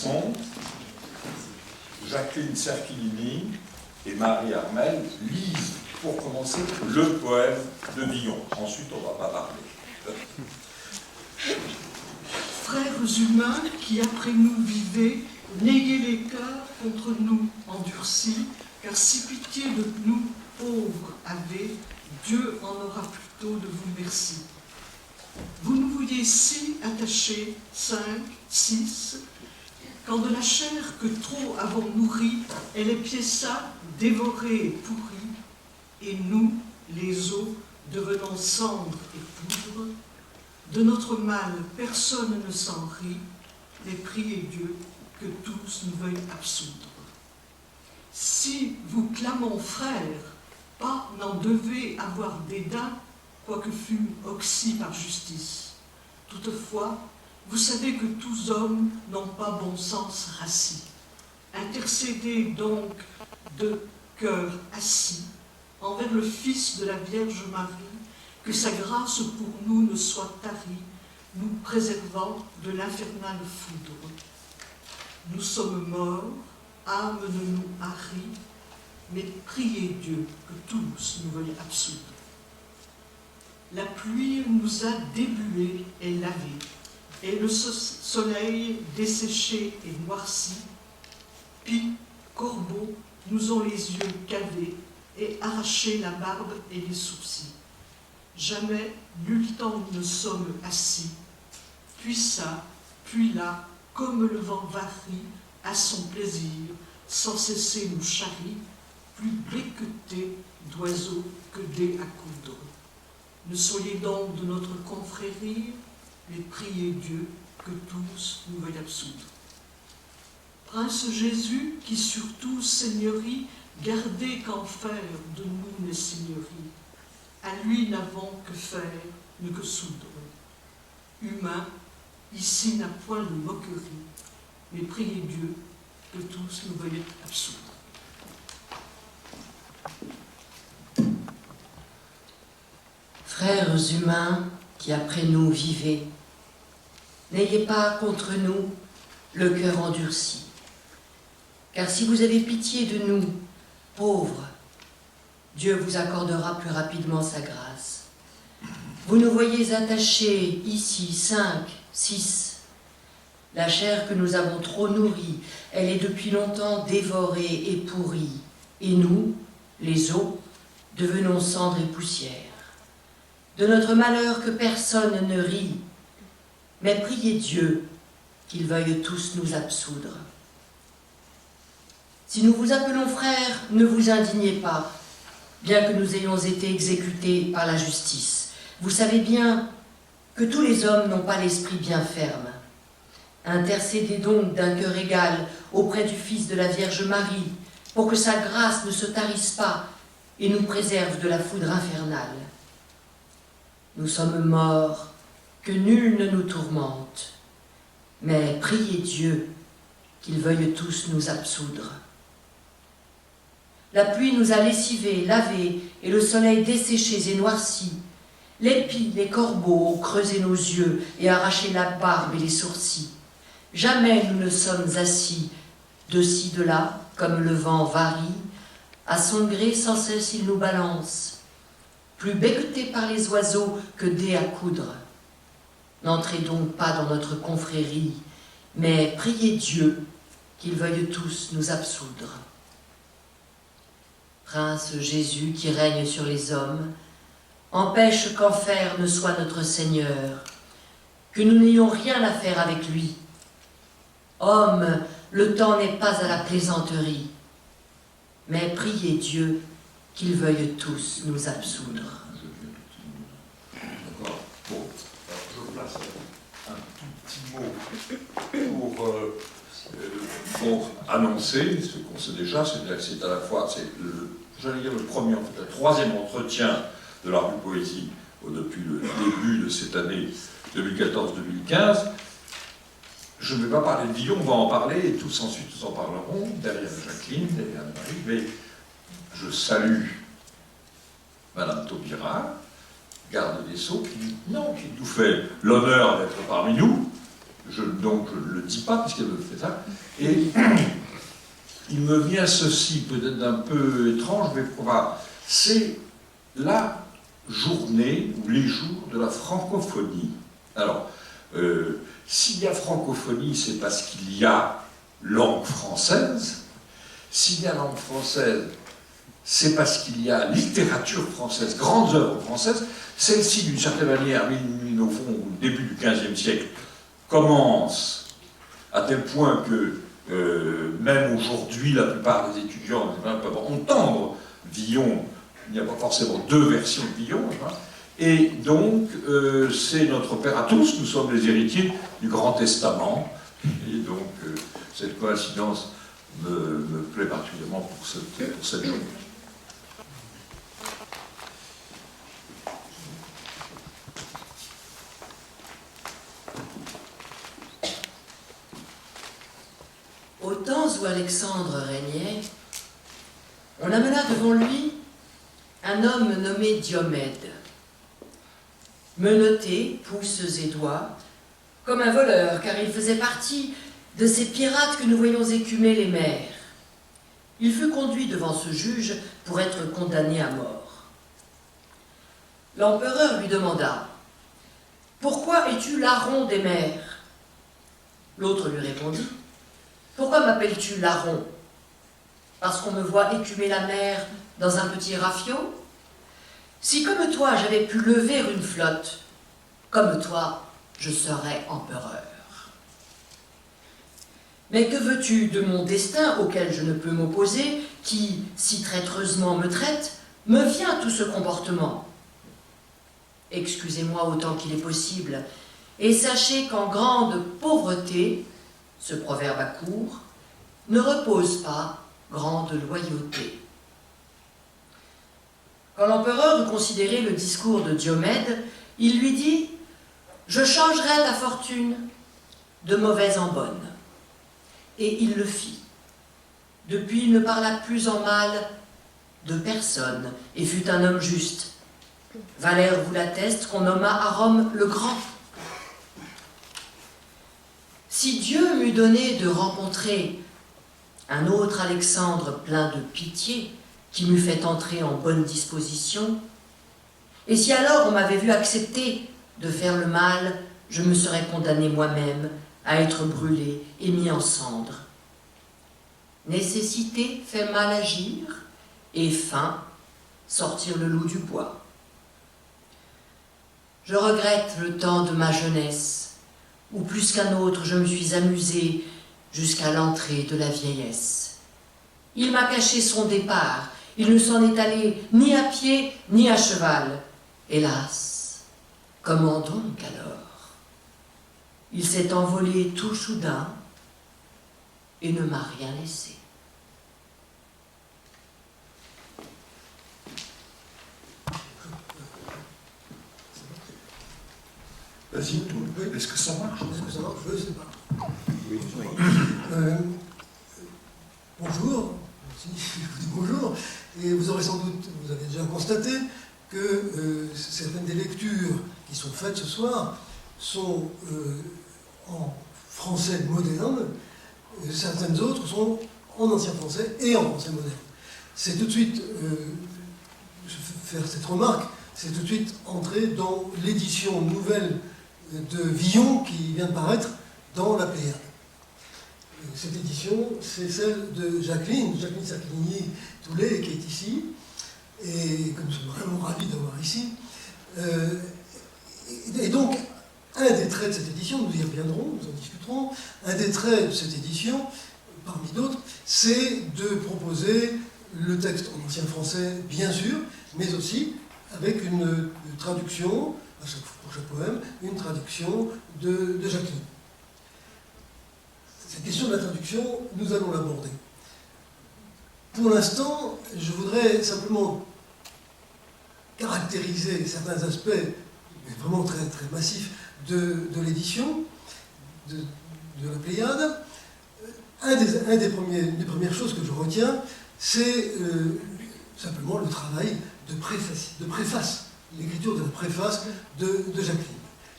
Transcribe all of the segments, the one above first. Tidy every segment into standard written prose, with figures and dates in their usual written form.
Masson, Jacqueline Cerchilini et Marie Armel lisent, pour commencer, le poème de Villon. Ensuite, on ne va pas parler. Frères humains qui après nous vivez, n'ayez les cœurs contre nous endurcis, car si pitié de nous pauvres avez, Dieu en aura plutôt de vous merci. Vous nous voyez si attachés, 5, 6, quand de la chair que trop avons nourrie, elle est piéça, dévorée et pourrie, et nous, les os, devenons cendres et poudre, de notre mal personne ne s'en rit, mais priez Dieu que tous nous veuillent absoudre. Si vous clamons frères, pas n'en devez avoir dédain, quoique fûmes oxy par justice. Toutefois, vous savez que tous hommes n'ont pas bon sens rassis. Intercédez donc de cœur assis envers le Fils de la Vierge Marie, que sa grâce pour nous ne soit tarie, nous préservant de l'infernale foudre. Nous sommes morts, âme ne nous harit, mais priez Dieu que tous nous veuillent absoudre. La pluie nous a débués et lavés, et le soleil desséché et noirci. Puis, corbeaux nous ont les yeux cavés et arraché la barbe et les sourcils. Jamais nul temps nous ne sommes assis, puis ça, puis là, comme le vent varie à son plaisir, sans cesser nous charrie, plus briquetés d'oiseaux que dés à coudre. Ne soyez donc de notre confrérie, mais priez Dieu que tous nous veuillent absoudre. Prince Jésus, qui surtout seigneurie, gardez qu'en faire de nous les seigneuries, à lui n'avons que faire, ne que soudre. Humain, ici n'a point de moquerie, mais priez Dieu que tous nous veuillent absoudre. Frères humains qui après nous vivez, n'ayez pas contre nous le cœur endurci, car si vous avez pitié de nous, pauvres, Dieu vous accordera plus rapidement sa grâce. Vous nous voyez attachés ici, 5, 6. La chair que nous avons trop nourrie, elle est depuis longtemps dévorée et pourrie, et nous, les os, devenons cendres et poussière. De notre malheur que personne ne rit, mais priez Dieu qu'il veuille tous nous absoudre. Si nous vous appelons frères, ne vous indignez pas, bien que nous ayons été exécutés par la justice. Vous savez bien que tous les hommes n'ont pas l'esprit bien ferme. Intercédez donc d'un cœur égal auprès du Fils de la Vierge Marie, pour que sa grâce ne se tarisse pas et nous préserve de la foudre infernale. Nous sommes morts, que nul ne nous tourmente, mais priez Dieu qu'il veuille tous nous absoudre. La pluie nous a lessivés, lavés, et le soleil desséchés et noircis. Les pies, les corbeaux ont creusé nos yeux et arraché la barbe et les sourcils. Jamais nous ne sommes assis, de ci, de là, comme le vent varie. À son gré, sans cesse, il nous balance, plus becquetés par les oiseaux que dés à coudre. N'entrez donc pas dans notre confrérie, mais priez Dieu qu'il veuille tous nous absoudre. Prince Jésus qui règne sur les hommes, empêche qu'enfer ne soit notre Seigneur, que nous n'ayons rien à faire avec lui. Homme, le temps n'est pas à la plaisanterie, mais priez Dieu qu'il veuille tous nous absoudre. D'accord. Bon, je place un tout petit mot pour annoncer ce qu'on sait déjà, c'est à la fois, j'allais dire le premier, en fait, le troisième entretien de la rue Poésie depuis le début de cette année 2014-2015. Je ne vais pas parler de Villon, on va en parler, et tous ensuite nous en parlerons, derrière Jacqueline, derrière Marie, mais je salue Madame Taubira, garde des Sceaux, qui nous fait l'honneur d'être parmi nous, donc je ne le dis pas puisqu'elle me fait ça. Et il me vient ceci, peut-être d'un peu étrange, mais voilà, c'est la journée ou les jours de la francophonie. Alors, s'il y a francophonie, c'est parce qu'il y a langue française. S'il y a langue française, c'est parce qu'il y a littérature française, grandes œuvres françaises. Celle-ci, d'une certaine manière, au fond, au début du XVe siècle, commence à tel point que même aujourd'hui, la plupart des étudiants peuvent entendre Villon. Il n'y a pas forcément deux versions de Villon. Hein. Et donc, c'est notre père à tous. Nous sommes les héritiers du Grand Testament. Et donc, cette coïncidence me plaît particulièrement pour cette journée. Au temps où Alexandre régnait, on amena devant lui un homme nommé Diomède, menotté, pouces et doigts, comme un voleur, car il faisait partie de ces pirates que nous voyons écumer les mers. Il fut conduit devant ce juge pour être condamné à mort. L'empereur lui demanda « Pourquoi es-tu larron des mers ?» L'autre lui répondit « Pourquoi m'appelles-tu larron? Parce qu'on me voit écumer la mer dans un petit rafiot? Si comme toi j'avais pu lever une flotte, comme toi je serais empereur. Mais que veux-tu de mon destin auquel je ne peux m'opposer, qui, si traîtreusement me traite, me vient tout ce comportement? Excusez-moi autant qu'il est possible, et sachez qu'en grande pauvreté, ce proverbe à court, ne repose pas grande loyauté. Quand l'empereur eut considéré le discours de Diomède, il lui dit « Je changerai ta fortune de mauvaise en bonne. » Et il le fit. Depuis, il ne parla plus en mal de personne et fut un homme juste. Valère vous l'atteste qu'on nomma à Rome le Grand. Si Dieu m'eût donné de rencontrer un autre Alexandre plein de pitié, qui m'eût fait entrer en bonne disposition, et si alors on m'avait vu accepter de faire le mal, je me serais condamné moi-même à être brûlé et mis en cendres. Nécessité fait mal agir, et faim sortir le loup du bois. Je regrette le temps de ma jeunesse, où plus qu'un autre je me suis amusé jusqu'à l'entrée de la vieillesse. Il m'a caché son départ, il ne s'en est allé ni à pied ni à cheval. Hélas, comment donc alors? Il s'est envolé tout soudain et ne m'a rien laissé. Vas-y, est-ce que ça marche? Est-ce que ça marche? Je ne sais pas. Oui. Bonjour, je vous dis bonjour, et vous aurez sans doute, vous avez déjà constaté que certaines des lectures qui sont faites ce soir sont en français moderne, certaines autres sont en ancien français et en français moderne. C'est tout de suite, faire cette remarque, c'est tout de suite entrer dans l'édition nouvelle de Villon qui vient de paraître dans la Pléiade. Cette édition, c'est celle de Jacqueline Sacligny-Toulet, qui est ici, et que nous sommes vraiment ravis d'avoir ici. Et donc, un des traits de cette édition, nous y reviendrons, nous en discuterons, un des traits de cette édition, parmi d'autres, c'est de proposer le texte en ancien français, bien sûr, mais aussi avec une traduction, pour chaque poème, une traduction de Jacqueline. Cette question de la traduction, nous allons l'aborder. Pour l'instant, je voudrais simplement caractériser certains aspects, mais vraiment très, très massifs, de l'édition de la Pléiade. Des premières choses que je retiens, c'est simplement le travail de préface, l'écriture de la préface de Jacqueline.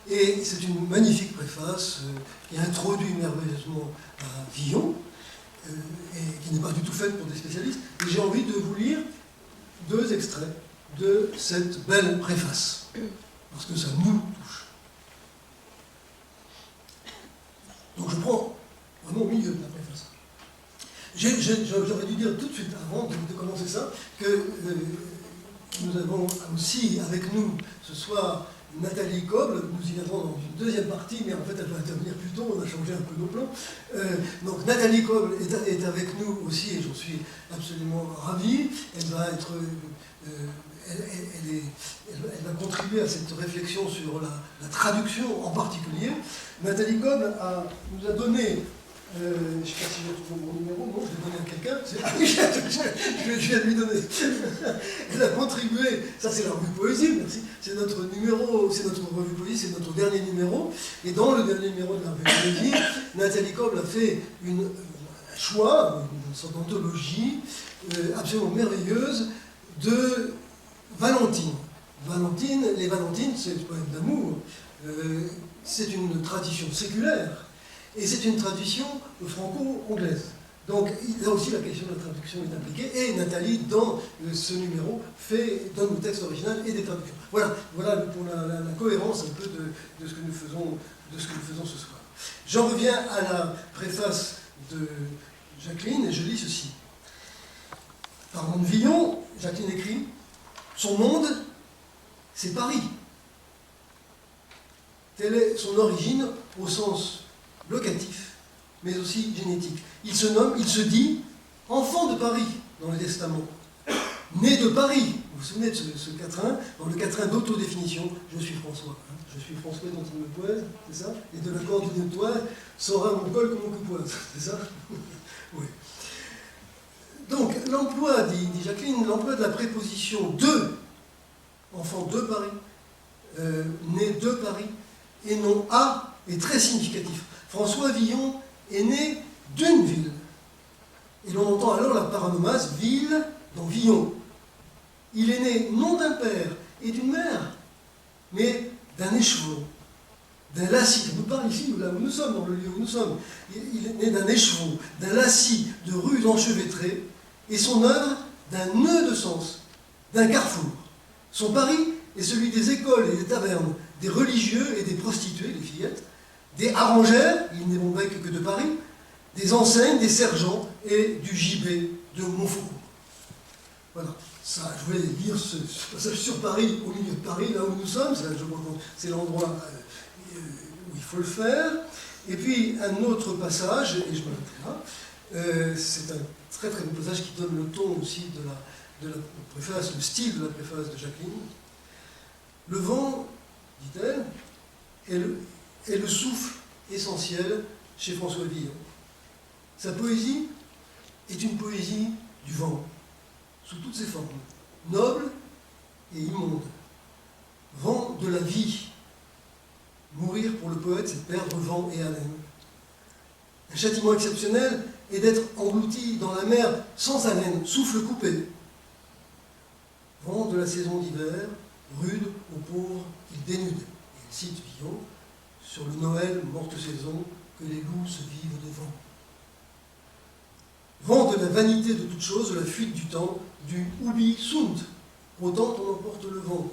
Et c'est une magnifique préface qui introduit merveilleusement à Villon, et qui n'est pas du tout faite pour des spécialistes. Et j'ai envie de vous lire 2 extraits de cette belle préface, parce que ça nous touche. Donc je prends vraiment au milieu de la préface. J'aurais dû dire tout de suite, avant de commencer ça, que nous avons aussi avec nous ce soir Nathalie Coble. Nous y viendrons dans une deuxième partie, mais en fait elle va intervenir plus tôt, on a changé un peu nos plans. Donc Nathalie Coble est avec nous aussi, et j'en suis absolument ravi. Elle va être... elle va contribuer à cette réflexion sur la traduction en particulier. Nathalie Coble nous a donné, je ne sais pas si je trouve mon numéro, non, je l'ai donné à quelqu'un, ah oui, je viens de lui donner. Elle a contribué, ça c'est la revue Poésie, merci, c'est notre numéro, c'est notre revue Poésie, c'est notre dernier numéro, et dans le dernier numéro de la revue Poésie, Nathalie Coble a fait un choix, une sorte d'anthologie absolument merveilleuse de Valentine. Valentine, les Valentines, c'est le poème d'amour, c'est une tradition séculaire, et c'est une tradition franco-anglaise. Donc là aussi la question de la traduction est impliquée, et Nathalie, dans ce numéro, donne le texte original et des traductions. Voilà pour la cohérence un peu de ce que nous faisons ce soir. J'en reviens à la préface de Jacqueline, et je lis ceci. Parlant de Villon, Jacqueline écrit « Son monde, c'est Paris. Telle est son origine au sens locatif, mais aussi génétique. Il se dit enfant de Paris dans le testament, né de Paris. Vous vous souvenez de ce quatrain, dans le quatrain d'autodéfinition, je suis François. Je suis François dont il me poise, c'est ça? Et de l'accord d'une toile, saura mon col comme mon coupoise, c'est ça? Oui. Donc, l'emploi, dit Jacqueline, l'emploi de la préposition de, enfant de Paris, né de Paris, et non à, est très significatif. François Villon est né d'une ville. Et l'on entend alors la paronomase ville dans Villon. Il est né non d'un père et d'une mère, mais d'un écheveau, d'un lacis. On nous parle ici, là où nous sommes, dans le lieu où nous sommes. Il est né d'un écheveau, d'un lacis de rues enchevêtrées, et son œuvre d'un nœud de sens, d'un carrefour. Son Paris est celui des écoles et des tavernes, des religieux et des prostituées, les fillettes, des harengères, il n'est bon bec que de Paris, des enseignes, des sergents et du gibet de Montfaucon. Voilà, ça, je voulais lire ce passage sur Paris, au milieu de Paris, là où nous sommes, c'est l'endroit où il faut le faire. Et puis un autre passage, et je m'arrêterai là, c'est un très très beau passage qui donne le ton aussi de la préface, le style de la préface de Jacqueline. Le vent, dit-elle, est le souffle essentiel chez François Villon. Sa poésie est une poésie du vent, sous toutes ses formes, noble et immonde. Vent de la vie. Mourir pour le poète, c'est perdre vent et haleine. Un châtiment exceptionnel est d'être englouti dans la mer sans haleine, souffle coupé. Vent de la saison d'hiver, rude aux pauvres qu'il dénude. Et il cite Villon, sur le Noël, morte saison, que les loups se vivent devant. Vent de la vanité de toute chose, de la fuite du temps, du ubi sunt, autant on emporte le vent.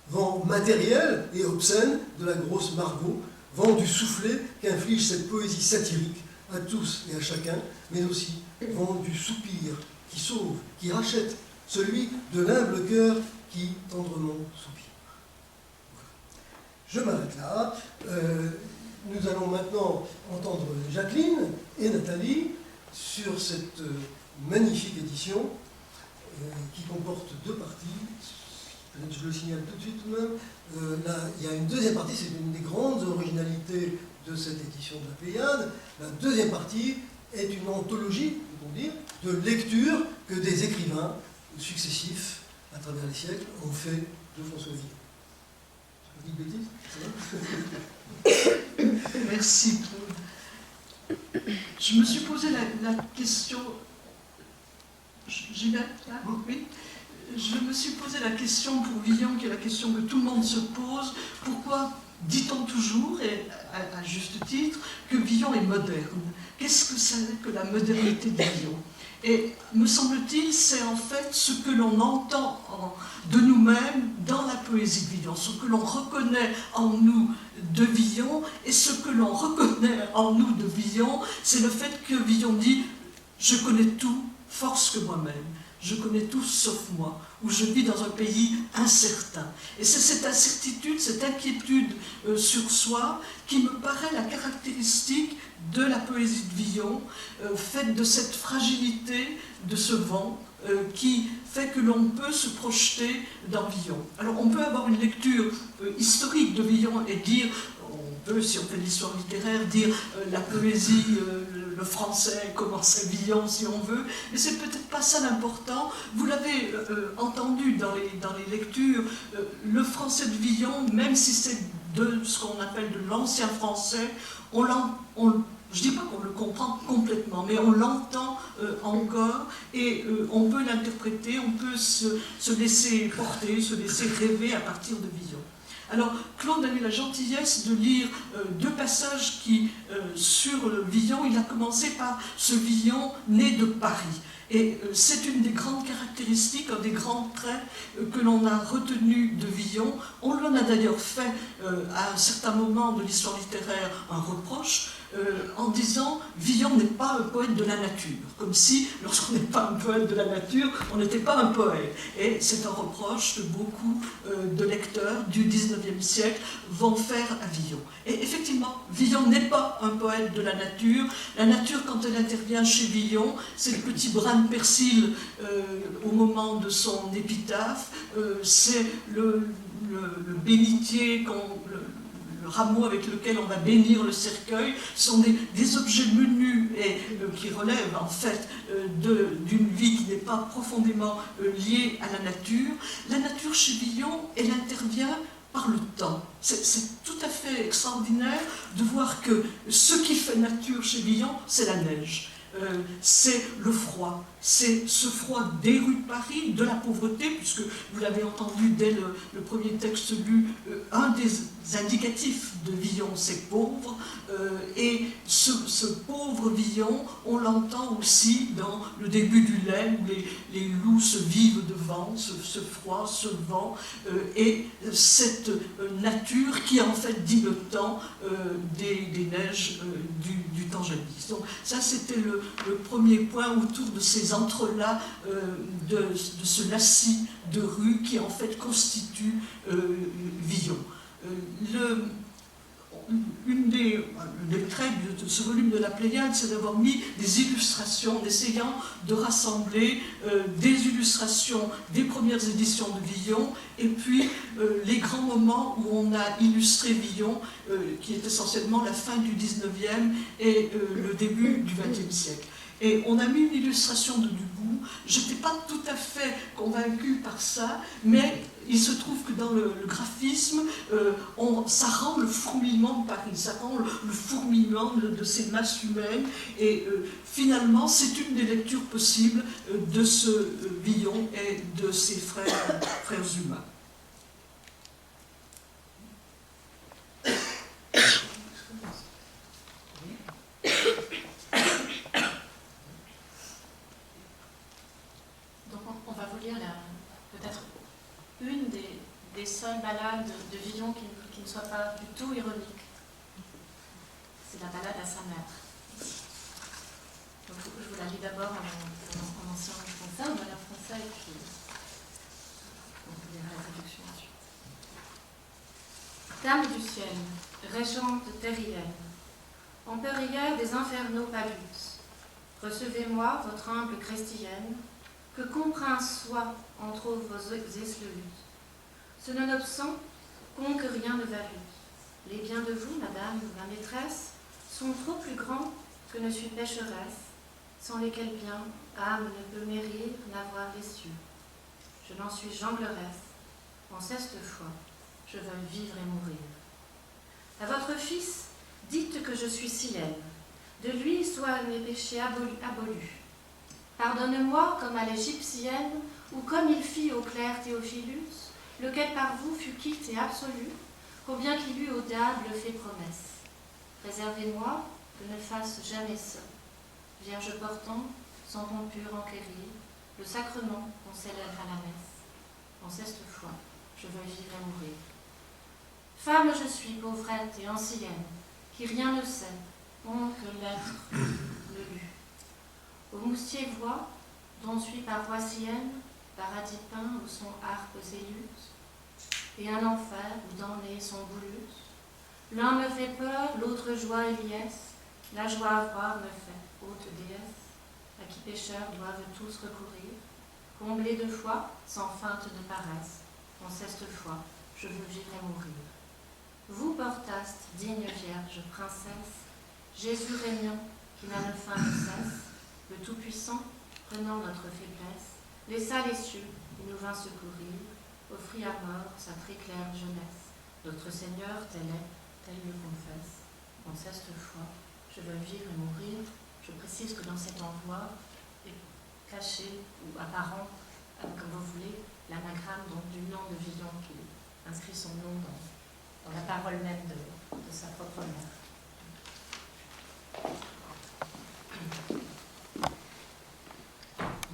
Vent matériel et obscène de la grosse Margot, vent du soufflet qu'inflige cette poésie satirique à tous et à chacun, mais aussi vent du soupir qui sauve, qui rachète, celui de l'humble cœur qui tendrement soupire. Voilà. Je m'arrête là. Nous allons maintenant entendre Jacqueline et Nathalie sur cette magnifique édition qui comporte 2 parties. Je le signale tout de suite tout de même. Là, il y a une deuxième partie, c'est une des grandes originalités de cette édition de la Pléiade. La deuxième partie est une anthologie, peut-on dire, de lectures que des écrivains successifs à travers les siècles ont fait de François Villon. Je dis de bêtises? Merci, Paul. Je me suis posé la question. J'y vais là? Oui. Je me suis posé la question pour Villon, qui est la question que tout le monde se pose. Pourquoi dit-on toujours, et à juste titre, que Villon est moderne. Qu'est-ce que c'est que la modernité de Villon? Et me semble-t-il, c'est en fait ce que l'on entend de nous-mêmes dans la poésie de Villon, ce que l'on reconnaît en nous de Villon, et ce que l'on reconnaît en nous de Villon, c'est le fait que Villon dit « je connais tout, force que moi-même ». Je connais tout sauf moi, où je vis dans un pays incertain. Et c'est cette incertitude, cette inquiétude sur soi qui me paraît la caractéristique de la poésie de Villon, faite de cette fragilité de ce vent qui fait que l'on peut se projeter dans Villon. Alors on peut avoir une lecture historique de Villon et dire, on peut, si on fait de l'histoire littéraire, dire la poésie, le français, comment c'est Villon si on veut, mais c'est peut-être pas ça l'important. Vous l'avez entendu dans les lectures, le français de Villon, même si c'est de ce qu'on appelle de l'ancien français, je ne dis pas qu'on le comprend complètement, mais on l'entend encore et on peut l'interpréter, on peut se laisser porter, se laisser rêver à partir de Villon. Alors, Claude a eu la gentillesse de lire deux passages qui, sur le Villon, il a commencé par ce Villon né de Paris. Et c'est une des grandes caractéristiques, un des grands traits que l'on a retenu de Villon. On lui en a d'ailleurs fait, à un certain moment de l'histoire littéraire, un reproche, en disant « Villon n'est pas un poète de la nature », comme si, lorsqu'on n'est pas un poète de la nature, on n'était pas un poète. Et c'est un reproche que beaucoup de lecteurs du XIXe siècle vont faire à Villon. Et effectivement, Villon n'est pas un poète de la nature. La nature, quand elle intervient chez Villon, c'est le petit brin de persil au moment de son épitaphe, c'est le bénitier le rameau avec lequel on va bénir le cercueil, sont des objets menus et qui relèvent en fait d'une vie qui n'est pas profondément liée à la nature. La nature chez Villon, elle intervient par le temps. C'est tout à fait extraordinaire de voir que ce qui fait nature chez Villon, c'est la neige. C'est le froid, c'est ce froid des rues de Paris, de la pauvreté, puisque vous l'avez entendu dès le premier texte lu, un des indicatifs de Villon, c'est pauvre, et ce pauvre Villon, on l'entend aussi dans le début du lait, où les loups se vivent de vent, ce froid, ce vent, et cette nature qui en fait dit le temps des neiges du temps jadis. Donc ça c'était le premier point autour de ces entrelacs, de ce lacis de rue qui en fait constitue Villon. Une des traits de ce volume de la Pléiade, c'est d'avoir mis des illustrations, en essayant de rassembler des illustrations des premières éditions de Villon, et puis les grands moments où on a illustré Villon, qui est essentiellement la fin du XIXe et le début du XXe siècle. Et on a mis une illustration de Dubout. Je n'étais pas tout à fait convaincue par ça, mais il se trouve que dans le graphisme, ça rend le fourmillement de Paris, ça rend le fourmillement de ces masses humaines, et finalement, c'est une des lectures possibles de ce Villon et de ses frères humains. Peut-être une des seules ballades de Villon qui ne soit pas du tout ironique. C'est la ballade à sa mère. Donc, je vous la lis d'abord en ancien français, en valeur français, et puis on vous lira la traduction ensuite. Dame du ciel, régente terrienne, empérière des infernaux palus, recevez-moi, votre humble chrétienne, que comprince soit entre vos eslelues. Ce nonobstant, qu'on que rien ne valut. Les biens de vous, madame, ma maîtresse, sont trop plus grands que ne suis pécheresse, sans lesquels bien, âme ne peut mérir, n'avoir les cieux. Je n'en suis jongleresse, en cette fois, je veux vivre et mourir. À votre fils, dites que je suis Silène, de lui soient mes péchés abolus. Pardonne-moi comme à l'égyptienne, ou comme il fit au clerc Théophilus, lequel par vous fut quitte et absolu, combien qu'il eût au diable fait promesse. Préservez-moi, que ne fasse jamais ça. Vierge portant, sans rompure enquérir, le sacrement qu'on célèbre à la messe. En cette fois, je veux vivre et mourir. Femme je suis, pauvrette et ancienne, qui rien ne sait, honte que l'être ne lut. Au moustier voix, dont suis paroissienne, paradis peint où sont harpes et luttes, et un enfer où damnés sont boulus. L'un me fait peur, l'autre joie et liesse, la joie à voir me fait haute déesse, à qui pécheurs doivent tous recourir, comblés de foi, sans feinte de paresse, en cette foi, je veux vivre et mourir. Vous portaste, digne Vierge, princesse, Jésus régnant, qui n'a de fin de cesse, le Tout-Puissant, prenant notre faiblesse, laissa les cieux, et nous vint secourir, offrit à mort sa très claire jeunesse. Notre Seigneur, tel est, tel me confesse, en cette foi, je veux vivre et mourir. Je précise que dans cet envoi est caché ou apparent, comme vous voulez, l'anagramme du nom de Villon qui inscrit son nom dans la parole même de sa propre mère.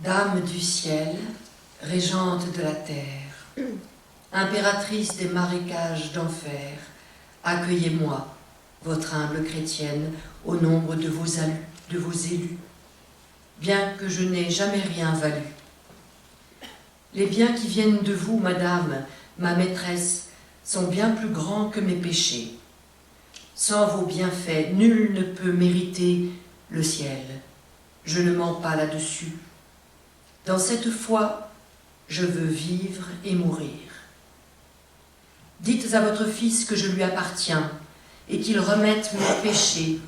Dame du ciel, régente de la terre, impératrice des marécages d'enfer, accueillez-moi, votre humble chrétienne, au nombre de vos élus, bien que je n'ai jamais rien valu. Les biens qui viennent de vous, madame, ma maîtresse, sont bien plus grands que mes péchés. Sans vos bienfaits, nul ne peut mériter le ciel. Je ne mens pas là-dessus. Dans cette foi, je veux vivre et mourir. Dites à votre fils que je lui appartiens et qu'il remette mes péchés,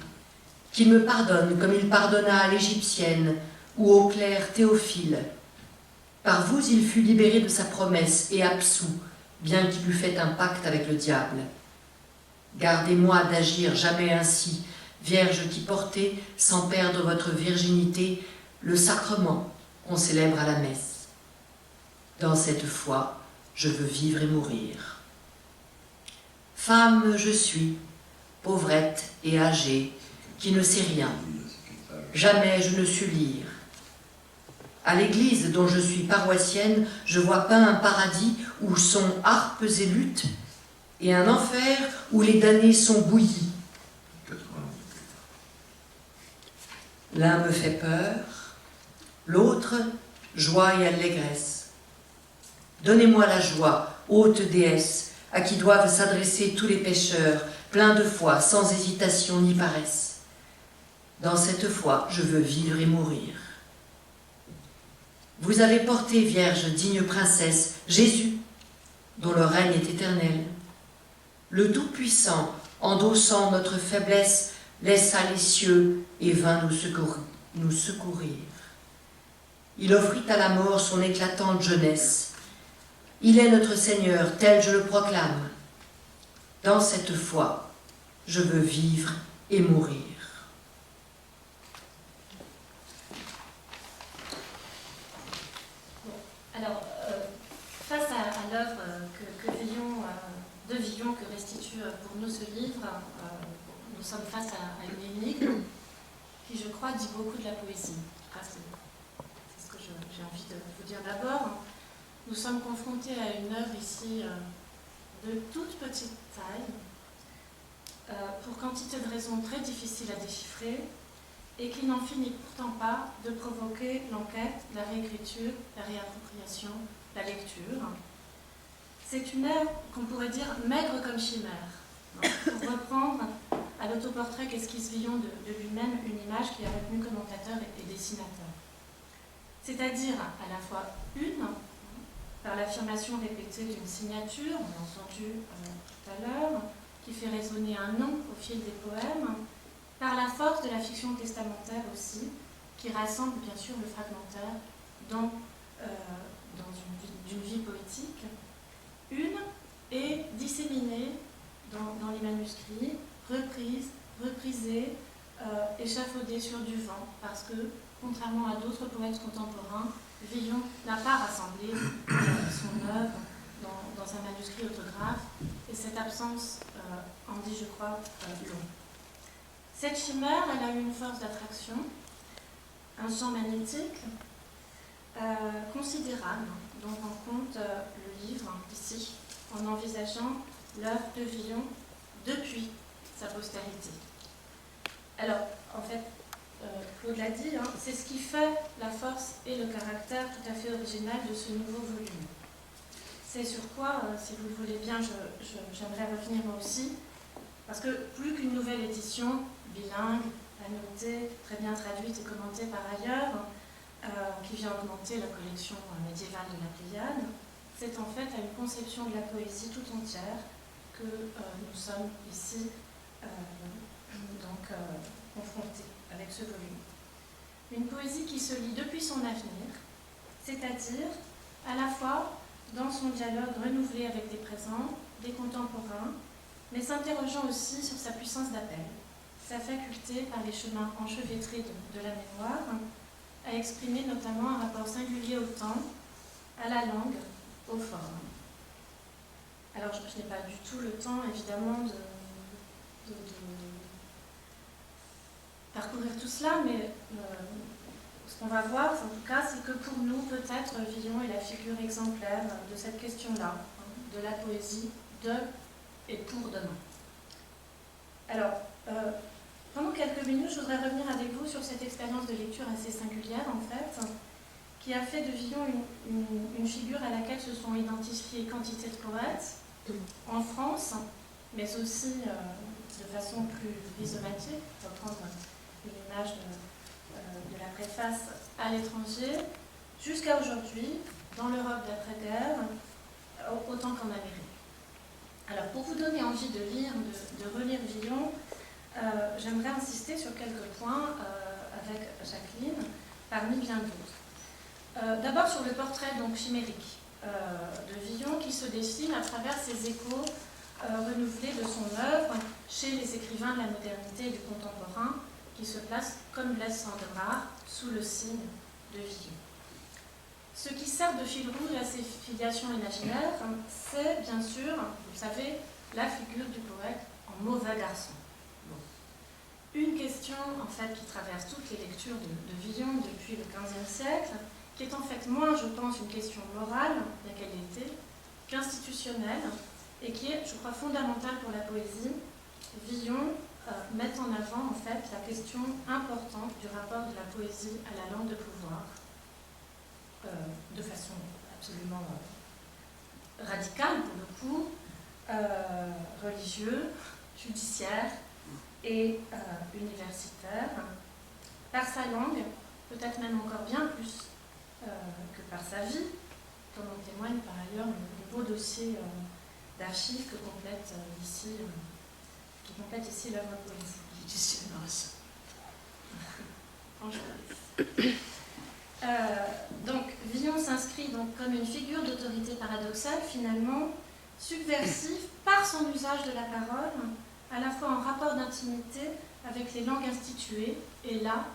qu'il me pardonne comme il pardonna à l'Égyptienne ou au clerc Théophile. Par vous, il fut libéré de sa promesse et absous, bien qu'il eût fait un pacte avec le diable. Gardez-moi d'agir jamais ainsi, Vierge qui portez, sans perdre votre virginité, le sacrement qu'on célèbre à la messe. Dans cette foi, je veux vivre et mourir. Femme je suis, pauvrette et âgée, qui ne sait rien. Jamais je ne sus lire. À l'église dont je suis paroissienne, je vois peint un paradis où sont harpes et luttes, et un enfer où les damnés sont bouillis. L'un me fait peur, l'autre, joie et allégresse. Donnez-moi la joie, haute déesse, à qui doivent s'adresser tous les pécheurs, pleins de foi, sans hésitation ni paresse. Dans cette foi, je veux vivre et mourir. Vous avez porté, Vierge, digne princesse, Jésus, dont le règne est éternel. Le Tout-Puissant, endossant notre faiblesse, laissa les cieux et vint nous secourir. Il offrit à la mort son éclatante jeunesse. Il est notre Seigneur, tel je le proclame. Dans cette foi, je veux vivre et mourir. Alors, face à l'œuvre de Villon que restitue pour nous ce livre, nous sommes face à une énigme qui, je crois, dit beaucoup de la poésie. C'est ce que j'ai envie de vous dire d'abord. Nous sommes confrontés à une œuvre ici de toute petite taille, pour quantité de raisons très difficiles à déchiffrer, et qui n'en finit pourtant pas de provoquer l'enquête, la réécriture, la réappropriation, la lecture. C'est une œuvre qu'on pourrait dire maigre comme chimère, pour reprendre à l'autoportrait qu'esquisse Villon de lui-même une image qui a retenu commentateur et dessinateur. C'est-à-dire à la fois une, par l'affirmation répétée d'une signature, on l'a entendu tout à l'heure, qui fait résonner un nom au fil des poèmes, par la force de la fiction testamentaire aussi, qui rassemble bien sûr le fragmentaire dans une vie poétique. Une est disséminée dans les manuscrits, reprisée, échafaudée sur du vent, parce que, contrairement à d'autres poètes contemporains, Villon n'a pas rassemblé son œuvre dans un manuscrit autographe, et et cette absence en dit, je crois, long. Cette chimère, elle a eu une force d'attraction, un champ magnétique considérable, dont rend compte le livre, ici, en envisageant l'œuvre de Villon depuis sa postérité. Alors, en fait, Claude l'a dit, c'est ce qui fait la force et le caractère tout à fait original de ce nouveau volume. C'est sur quoi, si vous le voulez bien, j'aimerais revenir moi aussi, parce que plus qu'une nouvelle édition, bilingue, annotée, très bien traduite et commentée par ailleurs, qui vient augmenter la collection médiévale de la Pléiade, c'est en fait à une conception de la poésie tout entière que nous sommes ici confrontés avec ce volume. Une poésie qui se lit depuis son avenir, c'est-à-dire à la fois dans son dialogue renouvelé avec des présents, des contemporains, mais s'interrogeant aussi sur sa puissance d'appel, sa faculté par les chemins enchevêtrés de la mémoire, à exprimer notamment un rapport singulier au temps, à la langue, aux formes. Alors je n'ai pas du tout le temps évidemment de parcourir tout cela, mais ce qu'on va voir en tout cas, c'est que pour nous peut-être Villon est la figure exemplaire de cette question-là, de la poésie de et pour demain. Alors, pendant quelques minutes, je voudrais revenir avec vous sur cette expérience de lecture assez singulière, en fait, qui a fait de Villon une figure à laquelle se sont identifiées quantité de poètes en France, mais aussi de façon plus rhizomatique, reprendre une image de la préface à l'étranger, jusqu'à aujourd'hui, dans l'Europe d'après-guerre, autant qu'en Amérique. Alors, pour vous donner envie de lire, de relire Villon, j'aimerais insister sur quelques points avec Jacqueline, parmi bien d'autres. D'abord sur le portrait donc chimérique de Villon qui se dessine à travers ses échos renouvelés de son œuvre chez les écrivains de la modernité et du contemporain qui se placent comme Blaise Cendrars sous le signe de Villon. Ce qui sert de fil rouge à ces filiations imaginaires, c'est bien sûr, vous savez, la figure du poète en mauvais garçon. Une question en fait qui traverse toutes les lectures de Villon depuis le XVe siècle, qui est en fait moins, je pense, une question morale, bien qu'elle l'ait été, qu'institutionnelle, et qui est, je crois, fondamentale pour la poésie. Villon met en avant en fait la question importante du rapport de la poésie à la langue de pouvoir, de façon absolument radicale pour le coup, religieux, judiciaire et universitaire, par sa langue, peut-être même encore bien plus que par sa vie, comme en témoigne par ailleurs le beau dossier d'archives que complète ici l'œuvre poétique. Donc, Villon s'inscrit donc comme une figure d'autorité paradoxale, finalement, subversive par son usage de la parole, à la fois en rapport d'intimité avec les langues instituées, et là,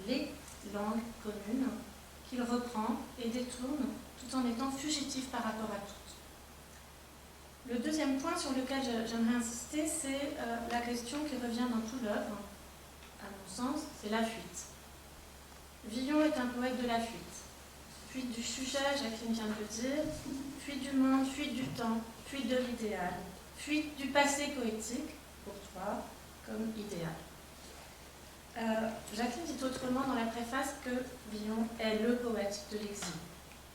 les langues communes, qu'il reprend et détourne, tout en étant fugitif par rapport à toutes. Le deuxième point sur lequel j'aimerais insister, c'est la question qui revient dans toute l'œuvre, à mon sens, c'est la fuite. Villon est un poète de la fuite. Fuite du sujet, Jacqueline vient de le dire, fuite du monde, fuite du temps, fuite de l'idéal, fuite du passé poétique, pour toi, comme idéal. Jacqueline dit autrement dans la préface que Villon est le poète de l'exil.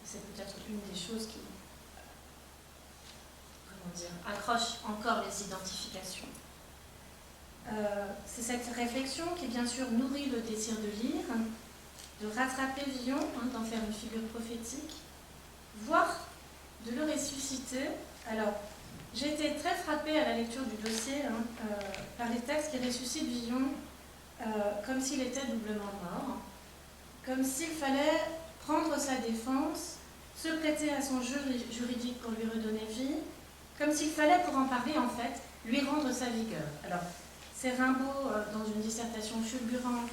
C'est peut-être une des choses qui accroche encore les identifications. C'est cette réflexion qui, bien sûr, nourrit le désir de lire, de rattraper Villon, d'en faire une figure prophétique, voire de le ressusciter. Alors, j'ai été très frappée à la lecture du dossier par les textes qui ressuscitent Villon comme s'il était doublement mort, comme s'il fallait prendre sa défense, se prêter à son jeu juridique pour lui redonner vie, comme s'il fallait, pour en parler, en fait, lui rendre sa vigueur. Alors, c'est Rimbaud, dans une dissertation fulgurante,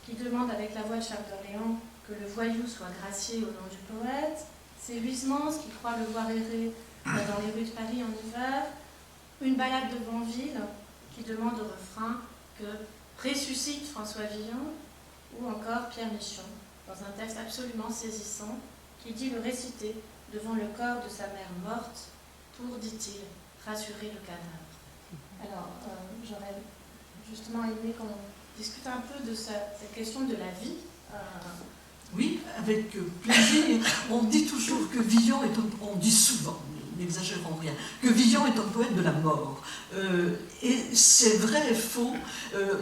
qui demande avec la voix de Charles d'Orléans que le voyou soit gracié au nom du poète. C'est Huysmans qui croit le voir errer dans les rues de Paris en hiver. Une balade de Bonville qui demande au refrain que ressuscite François Villon, ou encore Pierre Michon, dans un texte absolument saisissant, qui dit le réciter devant le corps de sa mère morte pour, dit-il, rassurer le cadavre. Alors, j'aurais justement aimé qu'on discute un peu de cette question de la vie. Oui, avec plaisir. On dit toujours que Villon est on dit souvent, n'exagérons rien, que Villon est un poète de la mort. Et c'est vrai et faux.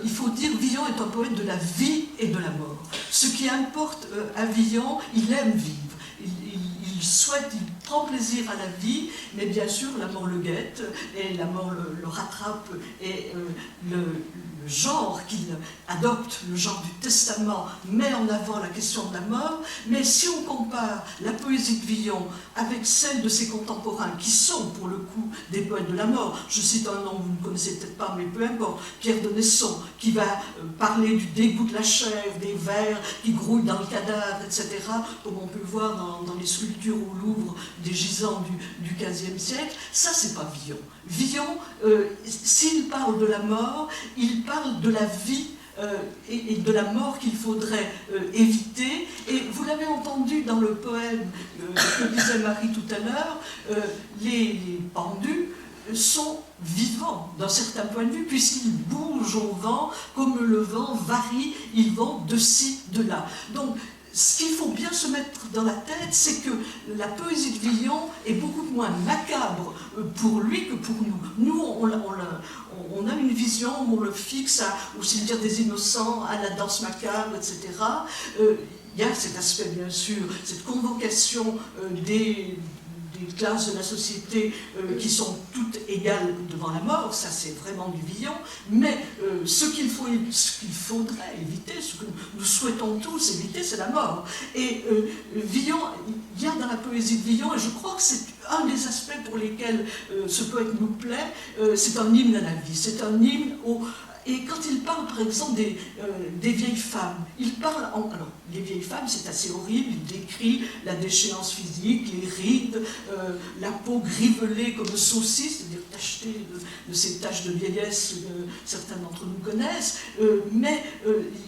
Il faut dire que Villon est un poète de la vie et de la mort. Ce qui importe à Villon, il aime vivre. Il souhaite, il prend plaisir à la vie, mais bien sûr la mort le guette, et la mort le rattrape, et le genre qu'il adopte, le genre du testament, met en avant la question de la mort. Mais si on compare la poésie de Villon avec celle de ses contemporains, qui sont pour le coup des poètes de la mort, je cite un nom que vous ne connaissez peut-être pas, mais peu importe, Pierre de Nesson, qui va parler du dégoût de la chair, des vers qui grouillent dans le cadavre, etc., comme on peut le voir dans les sculptures au Louvre des gisants du XVe siècle. Ça, c'est pas Villon. Villon, s'il parle de la mort, il parle de la vie et de la mort qu'il faudrait éviter. Et vous l'avez entendu dans le poème que disait Marie tout à l'heure, les pendus sont vivants d'un certain point de vue, puisqu'ils bougent au vent, comme le vent varie, ils vont de ci, de là. Donc, ce qu'il faut bien se mettre dans la tête, c'est que la poésie de Villon est beaucoup moins macabre pour lui que pour nous. Nous, on a une vision où on le fixe au cimetière des innocents, à la danse macabre, etc. Il y a cet aspect, bien sûr, cette convocation des classes de la société qui sont toutes égales devant la mort, ça c'est vraiment du Villon, mais ce qu'il faudrait éviter, ce que nous souhaitons tous éviter, c'est la mort. Et Villon, il y a dans la poésie de Villon, et je crois que c'est un des aspects pour lesquels ce poète nous plaît, c'est un hymne à la vie, c'est un hymne au... Et quand il parle, par exemple, des vieilles femmes, il parle... Alors, les vieilles femmes, c'est assez horrible, il décrit la déchéance physique, les rides, la peau grivelée comme saucisse, c'est-à-dire tachetée de ces taches de vieillesse que certains d'entre nous connaissent. Mais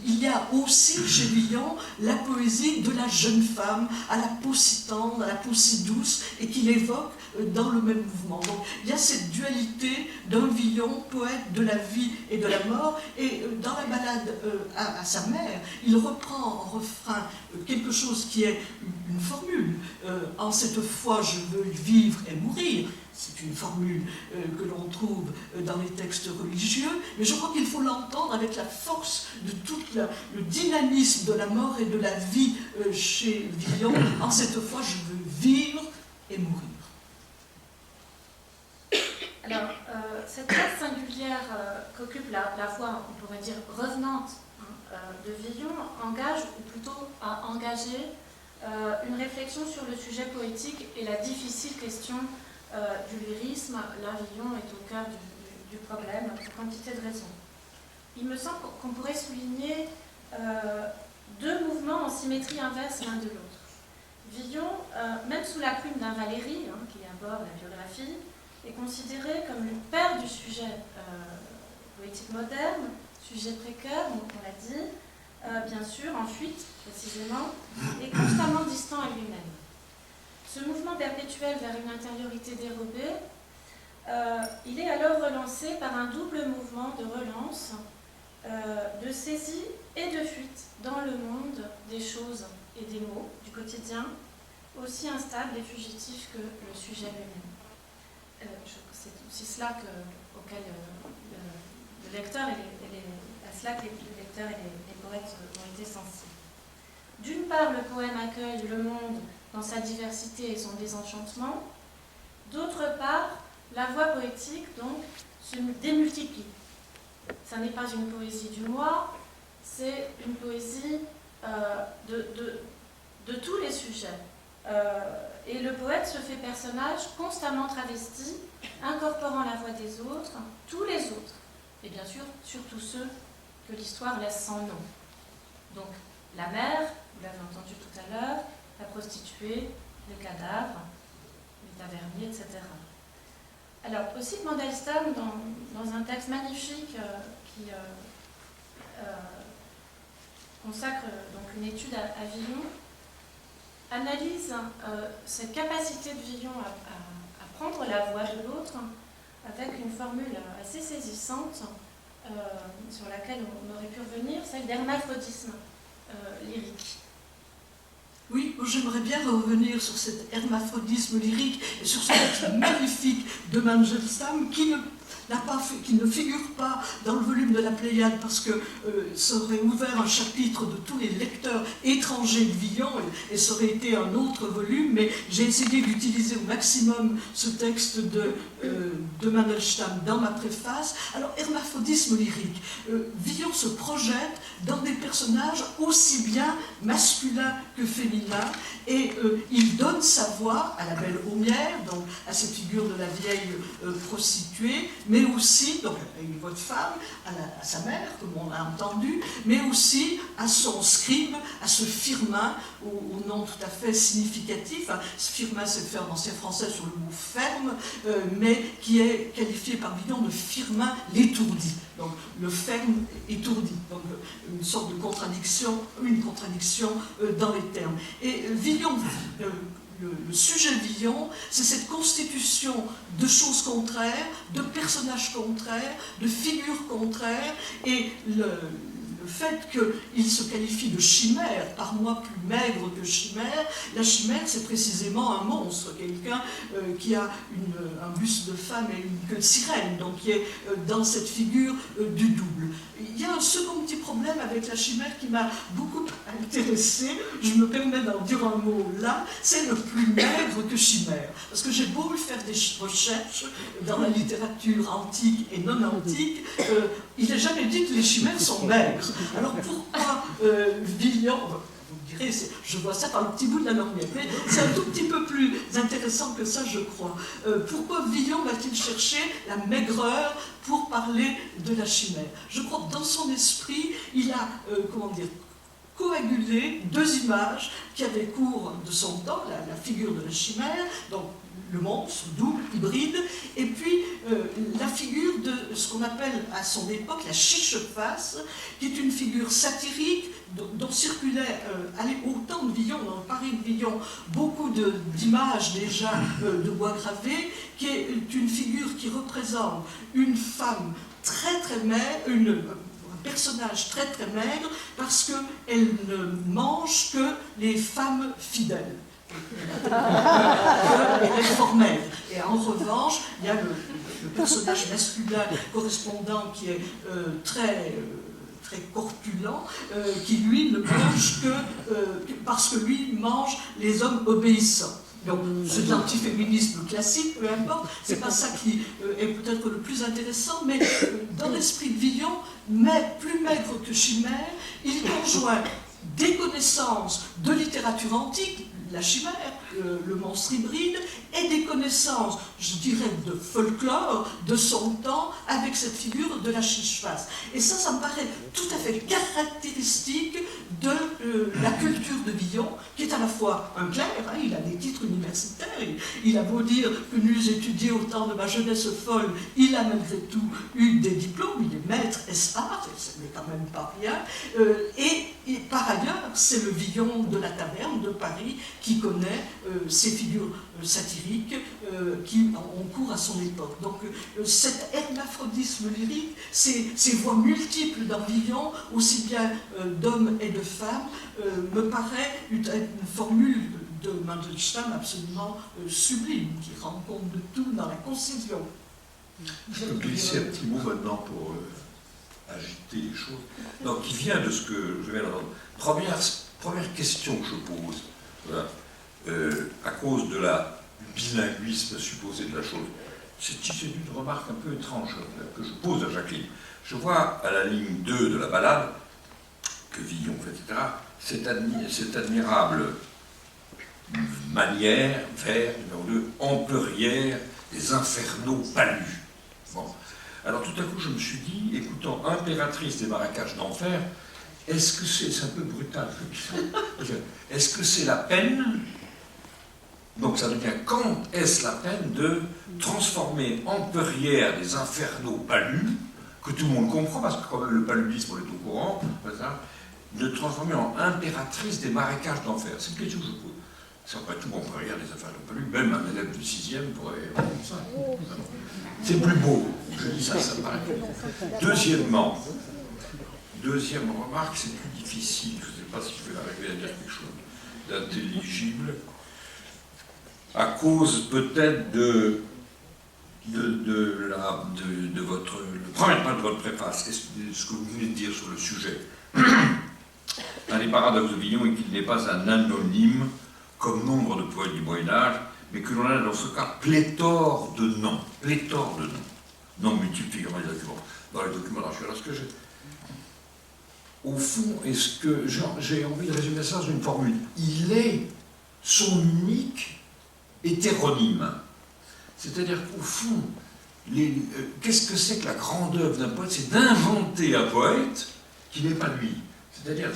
il y a aussi, chez Villon, la poésie de la jeune femme, à la peau si tendre, à la peau si douce, et qu'il évoque dans le même mouvement. Donc, il y a cette dualité d'un Villon, poète de la vie et de la mort, et dans la balade à sa mère, il reprend en refrain quelque chose qui est une formule. En cette foi, je veux vivre et mourir. C'est une formule que l'on trouve dans les textes religieux, mais je crois qu'il faut l'entendre avec la force de tout le dynamisme de la mort et de la vie chez Villon. En cette foi, je veux vivre et mourir. Alors, cette place singulière qu'occupe la voix, on pourrait dire, revenante de Villon, engage, ou plutôt a engagé, une réflexion sur le sujet poétique et la difficile question du lyrisme. Là, Villon est au cœur du problème, pour quantité de raisons. Il me semble qu'on pourrait souligner deux mouvements en symétrie inverse l'un de l'autre. Villon, même sous la plume d'un Valéry, qui aborde la biographie, est considéré comme le père du sujet poétique moderne, sujet précaire, donc on l'a dit, bien sûr, en fuite, précisément, et constamment distant à lui-même. Ce mouvement perpétuel vers une intériorité dérobée, il est alors relancé par un double mouvement de relance, de saisie et de fuite dans le monde des choses et des mots, du quotidien, aussi instable et fugitif que le sujet lui-même. C'est aussi cela auquel le lecteur à cela que les lecteurs et les poètes ont été sensibles. D'une part, le poème accueille le monde dans sa diversité et son désenchantement. D'autre part, la voix poétique, donc, se démultiplie. Ça n'est pas une poésie du moi, c'est une poésie de tous les sujets. Et le poète se fait personnage constamment travesti, incorporant la voix des autres, tous les autres, et bien sûr, surtout ceux que l'histoire laisse sans nom. Donc, la mère, vous l'avez entendu tout à l'heure, la prostituée, le cadavre, les taverniers, etc. Alors, aussi Mandelstam, dans un texte magnifique qui consacre donc une étude à Villon, analyse cette capacité de Villon à prendre la voix de l'autre avec une formule assez saisissante sur laquelle on aurait pu revenir, celle d'hermaphrodisme lyrique. Oui, j'aimerais bien revenir sur cet hermaphrodisme lyrique et sur ce texte magnifique de Mandelstam qui ne figure pas dans le volume de la Pléiade parce que ça aurait ouvert un chapitre de tous les lecteurs étrangers de Villon et ça aurait été un autre volume, mais j'ai essayé d'utiliser au maximum ce texte de Mandelstam dans ma préface. Alors, hermaphrodisme lyrique. Villon se projette dans des personnages aussi bien masculins que féminins et il donne sa voix à la belle Aumière, donc à cette figure de la vieille prostituée, mais aussi, donc à une voix de femme, à sa mère, comme on l'a entendu, mais aussi à son scribe, à ce Firmin, au nom tout à fait significatif. Ce Firmin, c'est le fait en ancien français sur le mot ferme, mais qui est qualifié par Villon de Firmin l'étourdi. Donc le ferme étourdi, donc une sorte de contradiction, dans les termes. Et Villon, le sujet de Villon, c'est cette constitution de choses contraires, de personnages contraires, de figures contraires, et le fait qu'il se qualifie de chimère, par moi plus maigre que chimère, la chimère c'est précisément un monstre, quelqu'un qui a un buste de femme et une queue de sirène, donc qui est dans cette figure du double. Il y a un second petit problème avec la chimère qui m'a beaucoup intéressée, je me permets d'en dire un mot là, c'est le plus maigre que chimère. Parce que j'ai beau faire des recherches dans la littérature antique et non antique, il n'est jamais dit que les chimères sont maigres. Alors pourquoi Villon, vous me direz, je vois ça par le petit bout de la lorgnette, mais c'est un tout petit peu plus intéressant que ça, je crois. Pourquoi Villon va-t-il chercher la maigreur pour parler de la chimère? Je crois que dans son esprit, il a, coagulé deux images qui avaient cours de son temps, la figure de la chimère, donc le monstre, double, hybride, et puis la figure de ce qu'on appelle à son époque la chiche-face, qui est une figure satirique dont circulait au temps de Villon, dans le Paris de Villon, beaucoup d'images déjà de bois gravés, qui est une figure qui représente une femme très très maigre, un personnage très très maigre, parce qu'elle ne mange que les femmes fidèles. Elle est fort maigre. Et en revanche, il y a le personnage masculin correspondant qui est très corpulent, qui lui ne mange que parce que lui mange les hommes obéissants. Donc c'est de l'antiféminisme classique, peu importe, c'est pas ça qui est peut-être le plus intéressant, mais dans l'esprit de Villon, mais plus maigre que chimère, il conjoint des connaissances de littérature antique, la chimère, le monstre hybride, et des connaissances, je dirais, de folklore de son temps, avec cette figure de la chiche-face. Et ça me paraît tout à fait caractéristique de la culture de Villon, qui est à la fois un clerc, il a des titres universitaires, il a beau dire que n'eût étudié au temps de ma jeunesse folle, il a malgré tout eu des diplômes, il est maître S.A., ce n'est quand même pas rien, et par ailleurs, c'est le Villon de la taverne de Paris qui connaît ces figures satiriques qui ont cours à son époque. Donc cet hermaphrodisme lyrique, ces voix multiples dans Villon, aussi bien d'hommes et de femmes, me paraît une formule de Mandelstam absolument sublime, qui rend compte de tout dans la concision. Je peux glisser un petit mot maintenant pour agiter les choses. Donc, qui vient de ce que je viens d'entendre. Première question que je pose, voilà, à cause du bilinguisme supposé de la chose, c'est une remarque un peu étrange que je pose à Jacqueline. Je vois à la ligne 2 de la ballade que Villon fait, etc., cette admirable manière, vers numéro 2, amplerière des infernaux palus. Bon. Alors tout à coup, je me suis dit, écoutant Impératrice des marécages d'enfer, est-ce que c'est un peu brutal, est-ce que c'est la peine Donc ça devient quand est-ce la peine de transformer en perrière des infernaux palus, que tout le monde comprend, parce que quand même le paludisme on est au courant, de transformer en impératrice des marécages d'enfer. C'est une question que je pose. C'est après tout, on peut regarder les infernaux palus, même un élève du 6e pourrait répondre ça. C'est plus beau, je dis ça, ça me paraît. Deuxième remarque, c'est plus difficile, je ne sais pas si je vais arriver à dire quelque chose d'intelligible, à cause peut-être de votre, le premier point de votre préface, ce que vous venez de dire sur le sujet. Un des paradoxes de Villon est qu'il n'est pas un anonyme, comme nombre de poètes du Moyen-Âge, mais que l'on a dans ce cas pléthore de noms, noms multiples figurant dans les documents d'archives. Alors, au fond, est-ce que j'ai envie de résumer ça dans une formule? Il est son unique hétéronyme. C'est-à-dire qu'au fond, qu'est-ce que c'est que la grande œuvre d'un poète? C'est d'inventer un poète qui n'est pas lui. C'est-à-dire,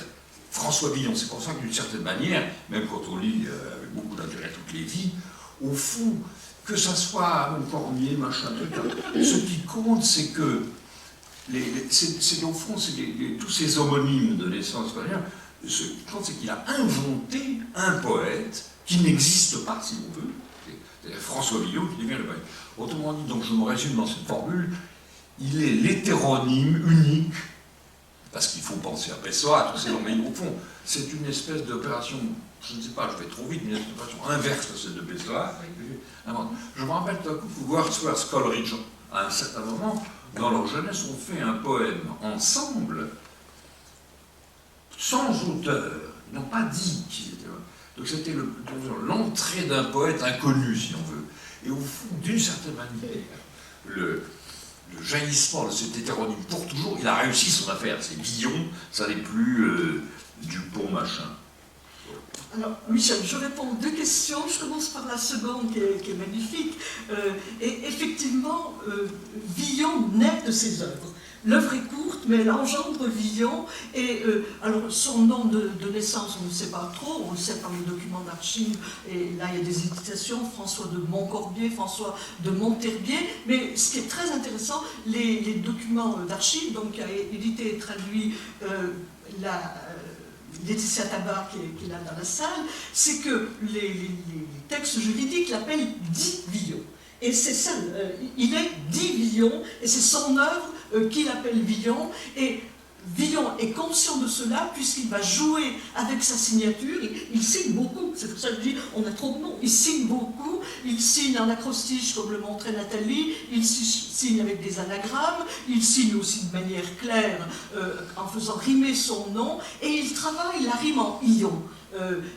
François Villon, c'est pour ça que d'une certaine manière, même quand on lit avec beaucoup d'intérêt toutes les vies, au fond, que ça soit un Cormier, machin, truc, ce qui compte, c'est que au fond, tous ces homonymes de naissance, ce qui compte, c'est qu'il a inventé un poète qui n'existe pas, si on veut. C'est François Villon qui devient le poète. Autrement dit, donc je me résume dans cette formule, il est l'hétéronyme unique, parce qu'il faut penser à Pessoa, à tous ces noms, mais au fond, c'est une espèce d'opération, je ne sais pas, je vais trop vite, mais une opération inverse de celle de Pessoa. Je me rappelle tout à coup que Wordsworth, Coleridge, à un certain moment, dans leur jeunesse, ont fait un poème ensemble, sans auteur. Ils n'ont pas dit qu'ils étaient. Donc c'était l'entrée d'un poète inconnu, si on veut. Et au fond, d'une certaine manière, le jaillissement de cet hétéronyme pour toujours, il a réussi son affaire. C'est Villon, ça n'est plus Dupont, machin. Alors, Michel, je réponds deux questions. Je commence par la seconde qui est magnifique. Et effectivement, Villon naît de ses œuvres. L'œuvre est courte, mais elle engendre Villon. Et alors, son nom de naissance, on ne sait pas trop. On le sait par les documents d'archives. Et là, il y a des hésitations. François de Montcorbier, François de Monterbier. Mais ce qui est très intéressant, les documents d'archives, donc qui a édité et traduit Laetitia Tabar qui est là dans la salle, c'est que les textes juridiques l'appellent dit Villon. Et c'est ça, il est dit Villon, et c'est son œuvre qu'il appelle Villon. Et Villon est conscient de cela puisqu'il va jouer avec sa signature. Il signe beaucoup, c'est pour ça que je dis on a trop de noms. Il signe beaucoup, il signe en acrostiche comme le montrait Nathalie, il signe avec des anagrammes, il signe aussi de manière claire en faisant rimer son nom, et il travaille la rime en ion.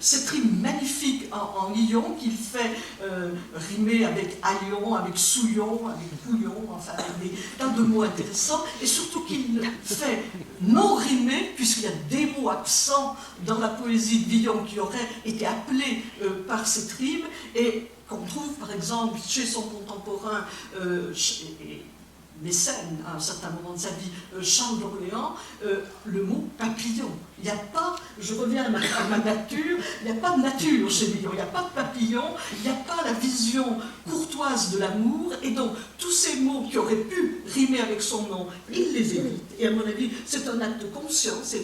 Cette rime magnifique en ion qu'il fait rimer avec haillon, avec souillon, avec pouillon, enfin avec plein de mots intéressants, et surtout qu'il fait non rimé, puisqu'il y a des mots absents dans la poésie de Villon qui auraient été appelés par cette rime, et qu'on trouve par exemple chez son contemporain mécène à un certain moment de sa vie, Charles d'Orléans, le mot papillon. Il n'y a pas, je reviens à ma nature, il n'y a pas de nature chez Villon, il n'y a pas de papillon, il n'y a pas la vision courtoise de l'amour, et donc tous ces mots qui auraient pu rimer avec son nom, il les évite. Et à mon avis, c'est un acte de conscience,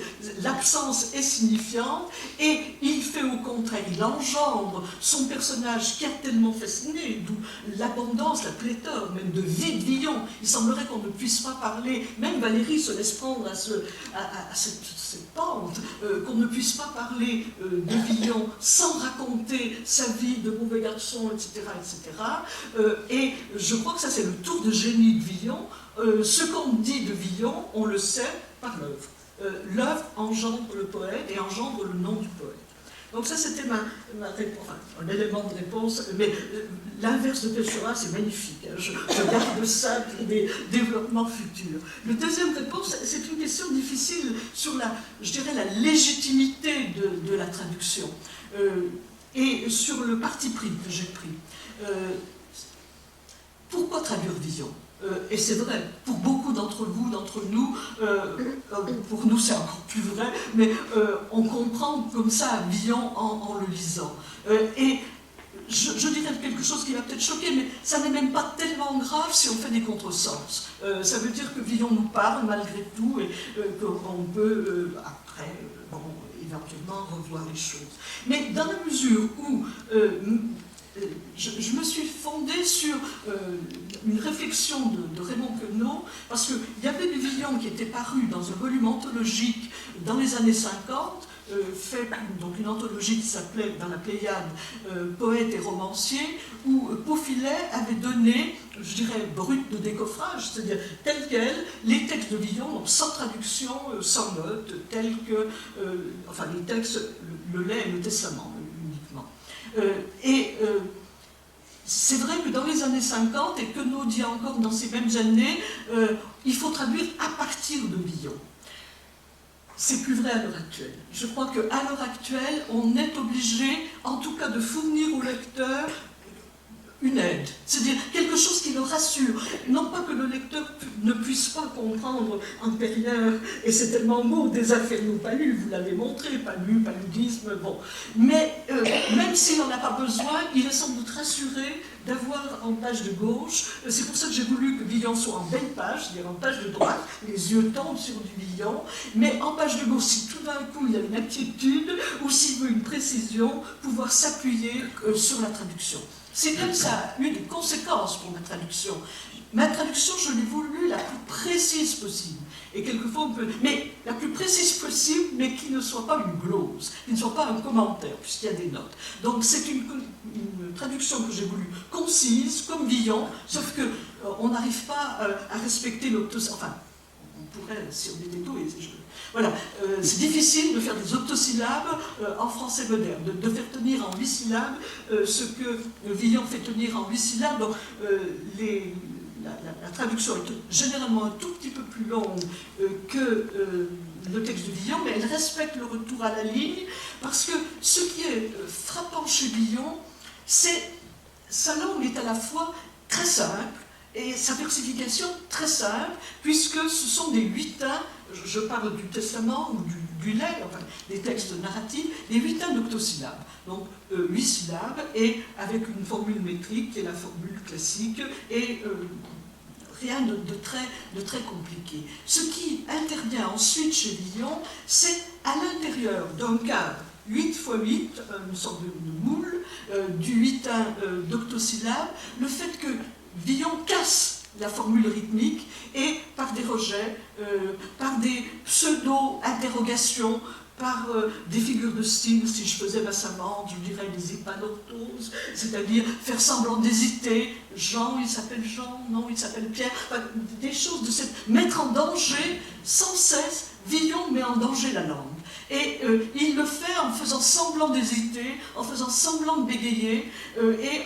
l'absence est signifiante, et il fait au contraire, il engendre son personnage qui a tellement fasciné, d'où l'abondance, la pléthore, même de vie de Villon. Il semblerait qu'on ne puisse pas parler, même Valérie se laisse prendre à cette pente, qu'on ne puisse pas parler de Villon sans raconter sa vie de mauvais garçon, etc., etc. Et je crois que ça c'est le tour de génie de Villon. Ce qu'on dit de Villon, on le sait par l'œuvre. L'œuvre engendre le poète et engendre le nom du poète. Donc ça c'était ma réponse, enfin, un élément de réponse, mais l'inverse de Pessoa c'est magnifique, hein. Je garde ça pour des développements futurs. Le deuxième réponse, c'est une question difficile sur je dirais la légitimité de la traduction et sur le parti pris que j'ai pris. Pourquoi traduire Villon ? Et c'est vrai, pour beaucoup d'entre vous, d'entre nous, pour nous c'est encore plus vrai, mais on comprend comme ça Villon en le lisant. Et je dirais quelque chose qui va peut-être choquer, mais ça n'est même pas tellement grave si on fait des contresens. Ça veut dire que Villon nous parle malgré tout et qu'on peut après, éventuellement revoir les choses. Mais dans la mesure où je me suis fondée sur une réflexion de Raymond Queneau, parce qu'il y avait du Villon qui était paru dans un volume anthologique dans les années 50, fait donc une anthologie qui s'appelait dans la Pléiade Poètes et romanciers, où Paufillet avait donné, je dirais, brut de décoffrage, c'est-à-dire tel quel, les textes de Villon, donc sans traduction, sans notes, tels que, enfin les textes, le lait et le testament uniquement. C'est vrai que dans les années 50, et Queneau dit encore dans ces mêmes années, il faut traduire à partir de Villon. C'est plus vrai à l'heure actuelle. Je crois qu'à l'heure actuelle, on est obligé, en tout cas, de fournir au lecteur une aide, c'est-à-dire quelque chose qui le rassure. Non pas que le lecteur ne puisse pas comprendre antérieur, et c'est tellement beau, des Inferno pas lus, vous l'avez montré, pas lu, paludisme, bon. Mais même s'il n'en a pas besoin, il est sans doute rassuré d'avoir en page de gauche, c'est pour ça que j'ai voulu que Villon soit en belle page, c'est-à-dire en page de droite, les yeux tombent sur du Villon, mais en page de gauche, si tout d'un coup il y a une inquiétude, ou s'il veut une précision, pouvoir s'appuyer sur la traduction. C'est comme ça a eu des conséquences pour ma traduction. Ma traduction, je l'ai voulu la plus précise possible. Et quelquefois, on peut... Mais la plus précise possible, mais qui ne soit pas une glose, qui ne soit pas un commentaire, puisqu'il y a des notes. Donc c'est une traduction que j'ai voulu concise, comme Villon, sauf qu'on n'arrive pas à respecter l'octosyllabe. Enfin, on pourrait, si on était tôt, voilà, c'est difficile de faire des octosyllabes en français moderne, de faire tenir en 8 syllabes ce que Villon fait tenir en 8 syllabes. Donc, la traduction est généralement un tout petit peu plus longue que le texte de Villon, mais elle respecte le retour à la ligne, parce que ce qui est frappant chez Villon, c'est sa langue est à la fois très simple, et sa versification très simple, puisque ce sont des huitains, je parle du testament ou du lait, enfin des textes narratifs, des huitains d'octosyllabes. Donc 8 syllabes, et avec une formule métrique qui est la formule classique, et rien de très compliqué. Ce qui intervient ensuite chez Villon, c'est à l'intérieur d'un cadre 8 x 8, une sorte de moule, du huitain d'octosyllabes, le fait que Villon casse la formule rythmique et par des rejets, par des pseudo-interrogations, par des figures de style, si je faisais ma savante, je dirais des épanorthoses, c'est-à-dire faire semblant d'hésiter. Jean, il s'appelle Jean, non, il s'appelle Pierre, enfin, des choses de cette... Mettre en danger, sans cesse, Villon met en danger la langue. Et il le fait en faisant semblant d'hésiter, en faisant semblant de bégayer, et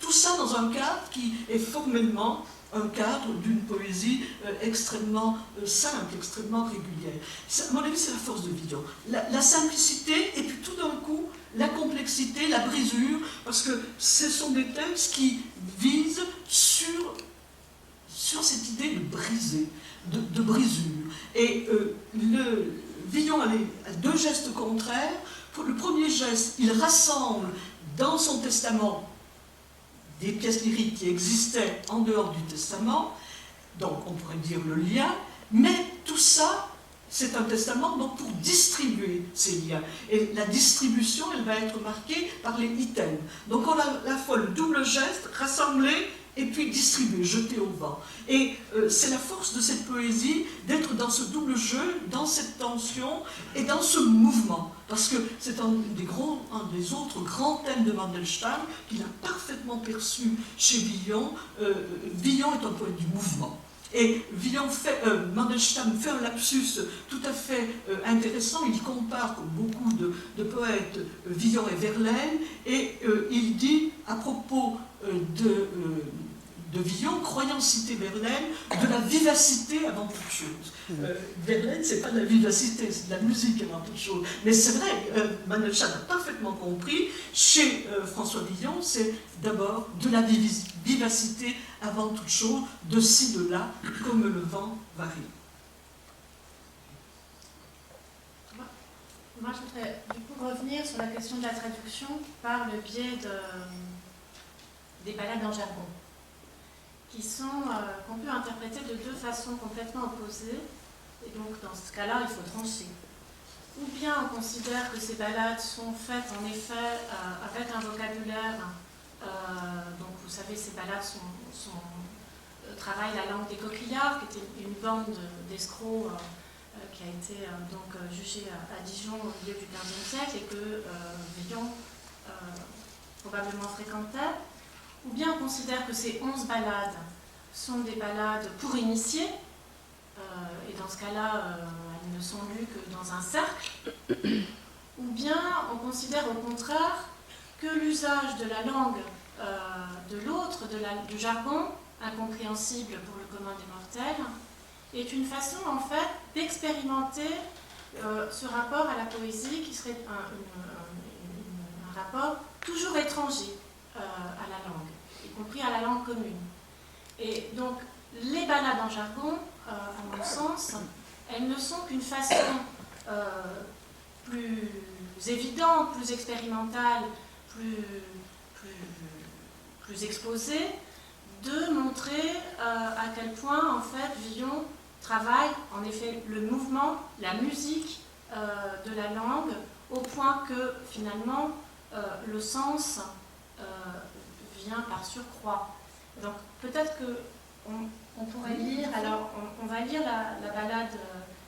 tout ça dans un cadre qui est formellement un cadre d'une poésie extrêmement simple, extrêmement régulière. À mon avis, c'est la force de Villon. La simplicité, et puis tout d'un coup, la complexité, la brisure, parce que ce sont des textes qui visent sur cette idée de briser, de brisure. Et Villon a deux gestes contraires. Pour le premier geste, il rassemble dans son testament des pièces lyriques qui existaient en dehors du testament, donc on pourrait dire le lien, mais tout ça, c'est un testament donc pour distribuer ces liens. Et la distribution, elle va être marquée par les items. Donc on a à la fois le double geste, rassembler et puis distribuer, jeter au vent. Et c'est la force de cette poésie d'être dans ce double jeu, dans cette tension et dans ce mouvement. Parce que c'est un des autres grands thèmes de Mandelstam qu'il a parfaitement perçu chez Villon. Villon est un poète du mouvement. Et Mandelstam fait un lapsus tout à fait intéressant. Il compare, comme beaucoup de poètes, Villon et Verlaine, et il dit, à propos de Villon, croyant citer Verlaine, de la vivacité avant toute chose. Verlaine, c'est pas de la vivacité, c'est de la musique avant toute chose. Mais c'est vrai, Mandelstam a parfaitement compris, chez François Villon, c'est d'abord de la vivacité avant toute chose, de ci, de là, comme le vent varie. Moi, je voudrais du coup revenir sur la question de la traduction par le biais des ballades en jargon, qu'on peut interpréter de deux façons complètement opposées. Et donc, dans ce cas-là, il faut trancher. Ou bien on considère que ces ballades sont faites en effet avec un vocabulaire. Donc, vous savez, ces ballades travaillent la langue des coquillards, qui était une bande d'escrocs qui a été jugée à Dijon au milieu du XVe siècle et que Villon probablement fréquentait. Ou bien on considère que ces 11 ballades sont des ballades pour initiés, et dans ce cas-là, elles ne sont lues que dans un cercle. Ou bien on considère au contraire que l'usage de la langue de l'autre, du jargon, incompréhensible pour le commun des mortels, est une façon en fait d'expérimenter ce rapport à la poésie qui serait un rapport toujours étranger à la langue, y compris à la langue commune. Et donc les ballades en jargon, à mon sens, elles ne sont qu'une façon plus évidente, plus expérimentale, plus exposée, de montrer à quel point, en fait, Villon travaille, en effet, le mouvement, la musique de la langue, au point que, finalement, le sens vient par surcroît. Donc, peut-être qu'on pourrait lire, alors, on va lire la ballade,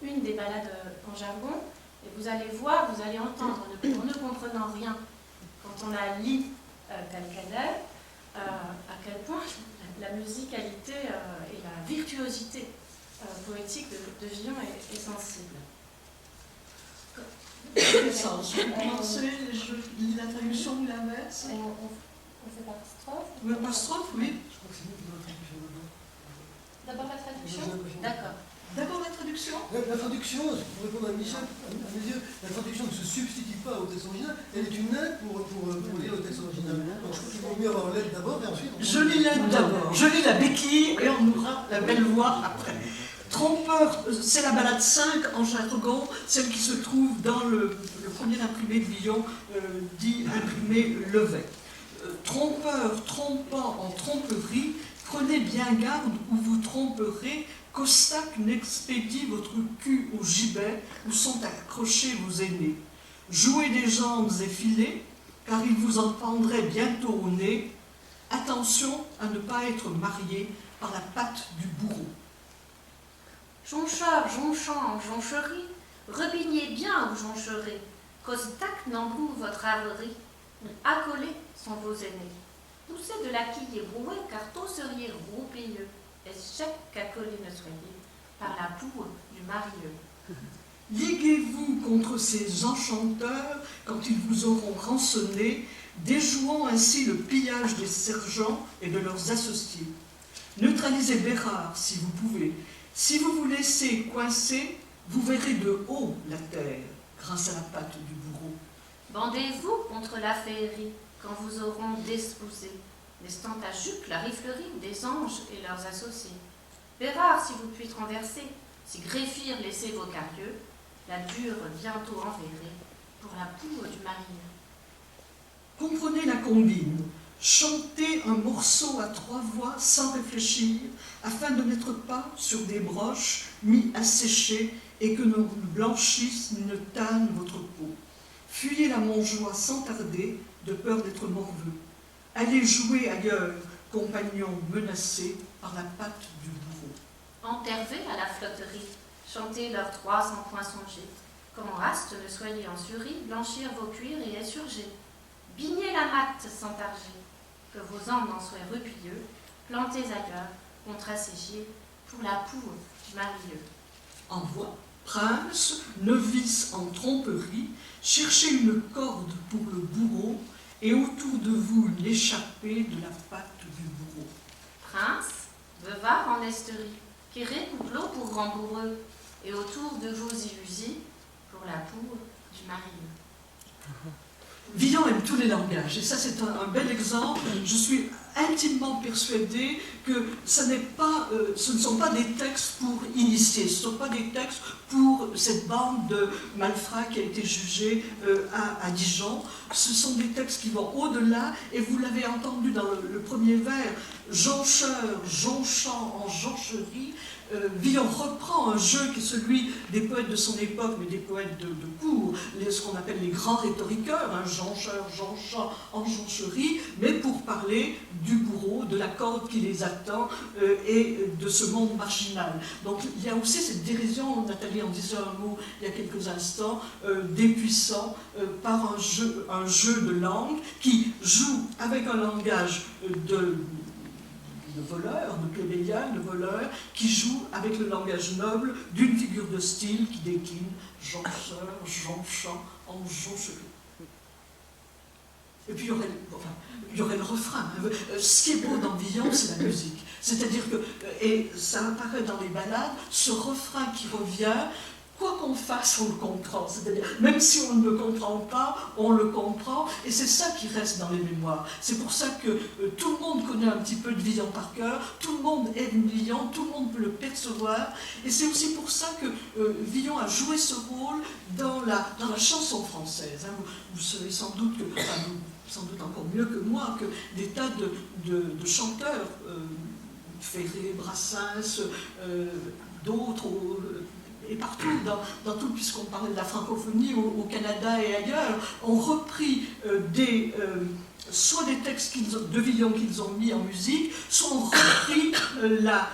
une des ballades en jargon, et vous allez voir, vous allez entendre, en ne comprenant rien, quand on la lit telle qu'elle est, à quel point la musicalité et la virtuosité poétique de Villon est sensible. Je lis la traduction ou l'inverse. On fait par strophe. Par strophe, oui. Je crois que c'est mieux que dans la traduction D'abord la traduction. d'abord. D'accord. D'abord la traduction. La traduction, pour répondre à Michel, à mes yeux, la traduction ne se substitue pas au texte original, elle est une aide pour lire le texte original. Donc je crois qu'il vaut mieux avoir l'aide d'abord et ensuite... Je lis l'aide d'abord. Je lis la béquille et on aura la belle voix après. Trompeur, c'est la ballade 5 en jargon, celle qui se trouve dans le premier imprimé de Villon, dit imprimé Levet. Trompeur, trompant en tromperie, prenez bien garde où vous tromperez, qu'Ostac n'expédie votre cul au gibet où sont accrochés vos aînés. Jouez des jambes effilées, car il vous en pendrait bientôt au nez. Attention à ne pas être marié par la patte du bourreau. Joncheur, jonchant, joncherie, rebignez bien où joncherez, qu'Ostac n'emboue votre averie, ou accolés sont vos aînés. Poussez de la quille ébrouée, car tôt seriez roupilleux, échec qu'accolés ne soyez, par la poue du marieux. Liguez-vous contre ces enchanteurs quand ils vous auront rançonné, déjouant ainsi le pillage des sergents et de leurs associés. Neutralisez Bérard si vous pouvez. Si vous vous laissez coincer, vous verrez de haut la terre, grâce à la patte du bourreau. Bandez-vous contre la féerie, quand vous auront despousé, lestant à jupe la riflerie des anges et leurs associés. Bérard, si vous puis renverser, si Greffire laissez vos carieux, la dure bientôt enverrée, pour la poule du marieux. Comprenez la combine. Chantez un morceau à 3 voix sans réfléchir, afin de n'être pas sur des broches mis à sécher et que ne blanchisse ni ne tanne votre peau. Fuyez la Montjoie sans tarder, de peur d'être morveux. Allez jouer ailleurs, compagnons menacés par la patte du bourreau. Entervez à la flotterie, chantez leurs 300 points songés. Comme raste ne soyez en surie, blanchir vos cuirs et essurger. Bignez la matte sans targer, que vos âmes en soient repuyeux, plantez ailleurs, contre assigier, pour la poule du marieux. En voix, prince, novice en tromperie, cherchez une corde pour le bourreau, et autour de vous une échappée de la patte du bourreau. Prince, veuvard en esterie, quéré couplot pour rembourreux, et autour de vos illusions, pour la poule du marieux. Villon aime tous les langages, et ça c'est un bel exemple. Je suis intimement persuadé que ce ne sont pas des textes pour initier, ce ne sont pas des textes pour cette bande de malfrats qui a été jugée à Dijon. Ce sont des textes qui vont au-delà, et vous l'avez entendu dans le premier vers, joncheur, jonchant en joncherie. Villon reprend un jeu qui est celui des poètes de son époque, mais des poètes de cour, ce qu'on appelle les grands rhétoriqueurs, joncheur, jonchant en joncherie, mais pour parler du bourreau, de la corde qui les attend et de ce monde marginal. Donc il y a aussi cette dérision, Nathalie en disait un mot il y a quelques instants, des puissants par un jeu de langue qui joue avec un langage de voleur, de plébéien, de voleur, qui joue avec le langage noble d'une figure de style qui décline joncheur, jonchant, en joncherie. Et puis il y aurait le refrain. Ce qui est beau dans Villon, c'est la musique. C'est-à-dire que, et ça apparaît dans les ballades, ce refrain qui revient, quoi qu'on fasse, on le comprend. C'est-à-dire, même si on ne le comprend pas, on le comprend, et c'est ça qui reste dans les mémoires. C'est pour ça que tout le monde connaît un petit peu de Villon par cœur, tout le monde aime Villon, tout le monde peut le percevoir, et c'est aussi pour ça que Villon a joué ce rôle dans la chanson française. Vous savez sans doute que, sans doute encore mieux que moi, que des tas de chanteurs, Ferré, Brassens, d'autres, et partout, dans tout, puisqu'on parlait de la francophonie au Canada et ailleurs, ont repris soit des textes de Villon qu'ils ont mis en musique, soit ont repris la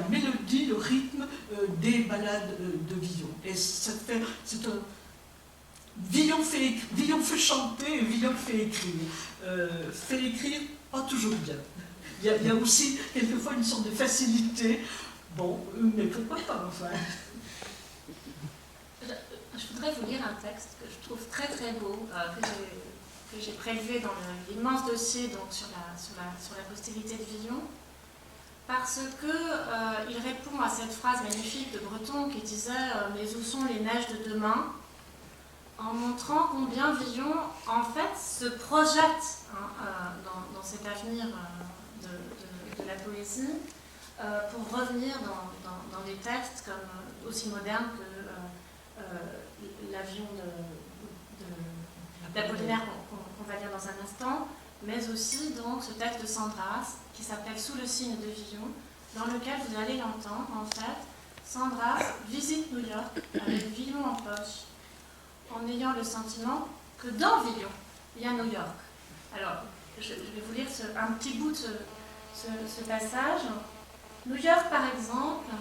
mélodie, le rythme des ballades de Villon. Et c'est un... Villon fait chanter et Villon fait écrire pas toujours bien. Il y a aussi quelquefois une sorte de facilité, bon, mais pourquoi pas, enfin. Je voudrais vous lire un texte que je trouve très très beau, que j'ai prélevé dans l'immense dossier donc, sur la postérité de Villon, parce qu'il répond à cette phrase magnifique de Breton qui disait « Mais où sont les neiges de demain ?» en montrant combien Villon, en fait, se projette dans cet avenir de la poésie pour revenir dans des textes comme, aussi modernes que l'avion d'Apollinaire qu'on va lire dans un instant, mais aussi donc ce texte de Sandras qui s'appelle Sous le signe de Villon, dans lequel vous allez l'entendre. En fait, Sandras visite New York avec Villon en poche, en ayant le sentiment que dans Villon, il y a New York. Alors, je vais vous lire un petit bout de ce passage. New York, par exemple,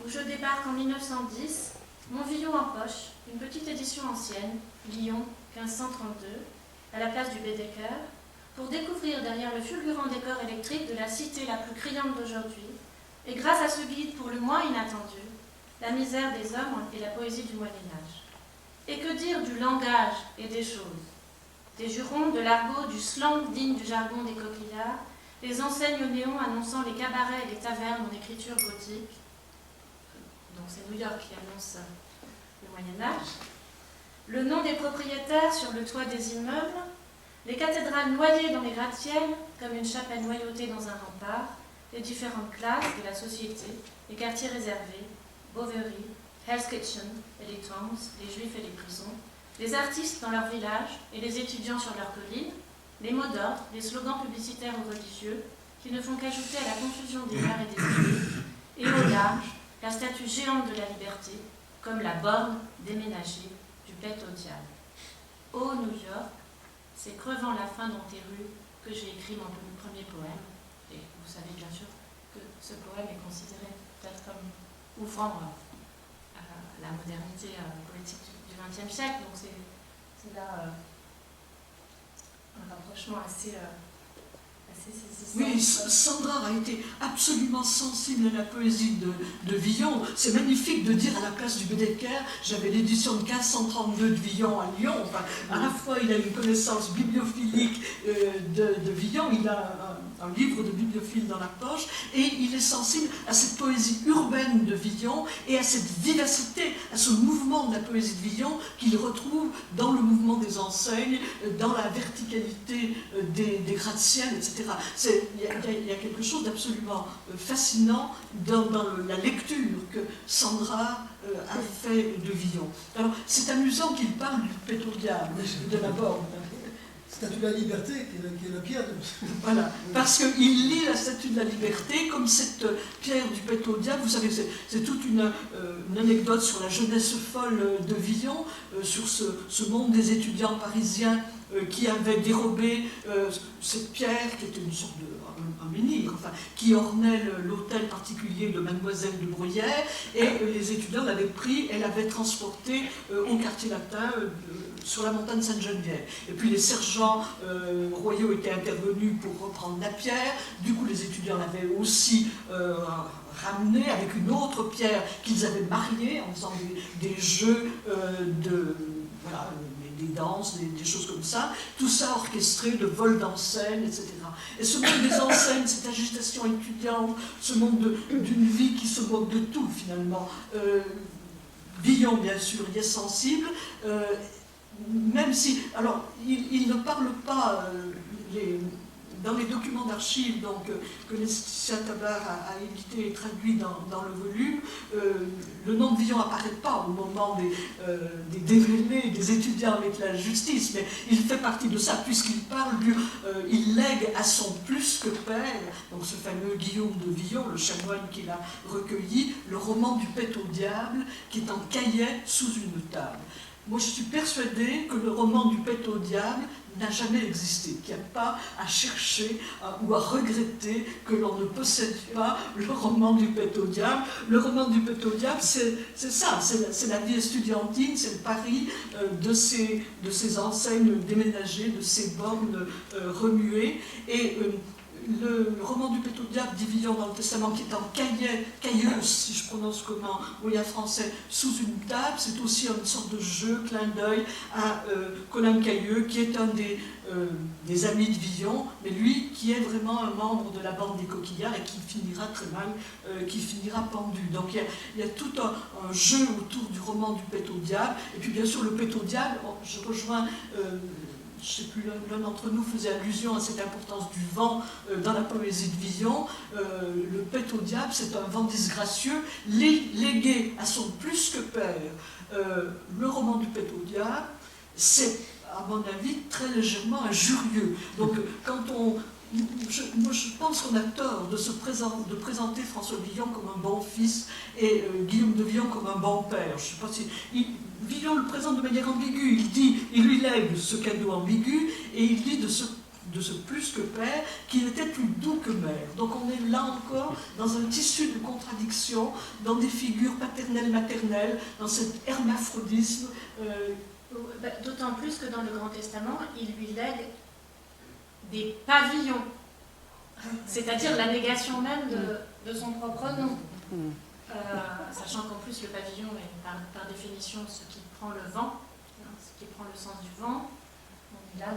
où je débarque en 1910, mon Villon en poche, une petite édition ancienne, Lyon, 1532, à la place du Baedeker, pour découvrir derrière le fulgurant décor électrique de la cité la plus criante d'aujourd'hui, et grâce à ce guide pour le moins inattendu, la misère des hommes et la poésie du Moyen-Âge. Et que dire du langage et des choses, des jurons, de l'argot, du slang digne du jargon des coquillards, les enseignes au néon annonçant les cabarets et les tavernes en écriture gothique. Donc c'est New York qui annonce le Moyen-Âge. Le nom des propriétaires sur le toit des immeubles, les cathédrales noyées dans les gratte-ciels, comme une chapelle noyautée dans un rempart, les différentes classes de la société, les quartiers réservés, Bovary, Hell's Kitchen et les Tombs, les juifs et les prisons, les artistes dans leur village et les étudiants sur leur colline, les mots d'ordre, les slogans publicitaires ou religieux, qui ne font qu'ajouter à la confusion des arts et des idées, et au large, la statue géante de la liberté, comme la borne déménagée du bête au diable. Ô New York, c'est crevant la faim dans tes rues que j'ai écrit mon premier poème. Et vous savez bien sûr que ce poème est considéré peut-être comme ouvrant à la modernité poétique du XXe siècle. Donc c'est là un rapprochement assez saisissant. Oui, Sandra a été absolument sensible à la poésie de Villon. C'est magnifique de dire à la place du Baedeker, j'avais l'édition de 1532 de Villon à Lyon. Enfin, à la fois, il a une connaissance bibliophilique de Villon, il a un livre de bibliophile dans la poche, et il est sensible à cette poésie urbaine de Villon et à cette vivacité, à ce mouvement de la poésie de Villon qu'il retrouve dans le mouvement des enseignes, dans la verticalité des gratte-ciel, etc. etc. Il y a quelque chose d'absolument fascinant dans la lecture que Sandra a fait de Villon. Alors, c'est amusant qu'il parle du pet au diable, de la borne. Statue de la liberté, qui est la pierre de... Voilà, parce qu'il lit la statue de la liberté comme cette pierre du pet au diable. Vous savez, c'est toute une anecdote sur la jeunesse folle de Villon, sur ce monde des étudiants parisiens qui avaient dérobé cette pierre, qui était une sorte de un menhir, enfin, qui ornait l'hôtel particulier de Mademoiselle de Bruyère, et les étudiants l'avaient pris et l'avaient transporté au quartier latin sur la montagne Sainte-Geneviève. Et puis les sergents royaux étaient intervenus pour reprendre la pierre. Du coup, les étudiants l'avaient aussi ramenée avec une autre pierre qu'ils avaient mariée en faisant des jeux voilà, des danses, des choses comme ça. Tout ça orchestré de vols d'enseignes, etc. Et ce monde des enseignes, cette agitation étudiante, ce monde d'une vie qui se moque de tout, finalement. Villon, bien sûr, y est sensible. Même si, alors, il ne parle pas, dans les documents d'archives que Laetitia Tabar a édité et traduit dans le volume, le nom de Villon n'apparaît pas au moment des démêlés des étudiants avec la justice, mais il fait partie de ça, puisqu'il parle il lègue à son plus que père, donc ce fameux Guillaume de Villon, le chanoine qu'il a recueilli, le roman du pet au diable, qui est en cahier sous une table. Moi, je suis persuadée que le roman du pet au diable n'a jamais existé, qu'il n'y a pas à chercher ou à regretter que l'on ne possède pas le roman du pet au diable. Le roman du pet au diable, c'est ça, c'est la vie estudiantine, c'est le Paris de ces enseignes déménagées, de ces bornes remuées. Et le roman du pet au diable, dit Villon dans le Testament, qui est en cailleuse, si je prononce comment, oui, en français, sous une table, c'est aussi une sorte de jeu, clin d'œil à Colin Cailleux, qui est un des amis de Villon, mais lui qui est vraiment un membre de la bande des coquillards et qui finira très mal, qui finira pendu. Donc il y a tout un jeu autour du roman du pet au diable, et puis bien sûr le pet au diable, je rejoins... je ne sais plus, l'un d'entre nous faisait allusion à cette importance du vent dans la poésie de Villon. Le pet au diable, c'est un vent disgracieux légué à son plus que père. Le roman du pet au diable, c'est, à mon avis, très légèrement injurieux. Donc, quand moi, je pense qu'on a tort de présenter François Villon comme un bon fils et Guillaume de Villon comme un bon père. Je sais pas si... Villon le présente de manière ambiguë. Il lui lègue ce cadeau ambigu et il dit de ce plus que père qu'il était plus doux que mère. Donc on est là encore dans un tissu de contradictions, dans des figures paternelles, maternelles, dans cet hermaphrodisme. D'autant plus que dans le Grand Testament, il lui lègue des pavillons, c'est-à-dire la négation même de son propre nom. Sachant qu'en plus le pavillon est par définition ce qui prend le vent, ce qui prend le sens du vent. On est là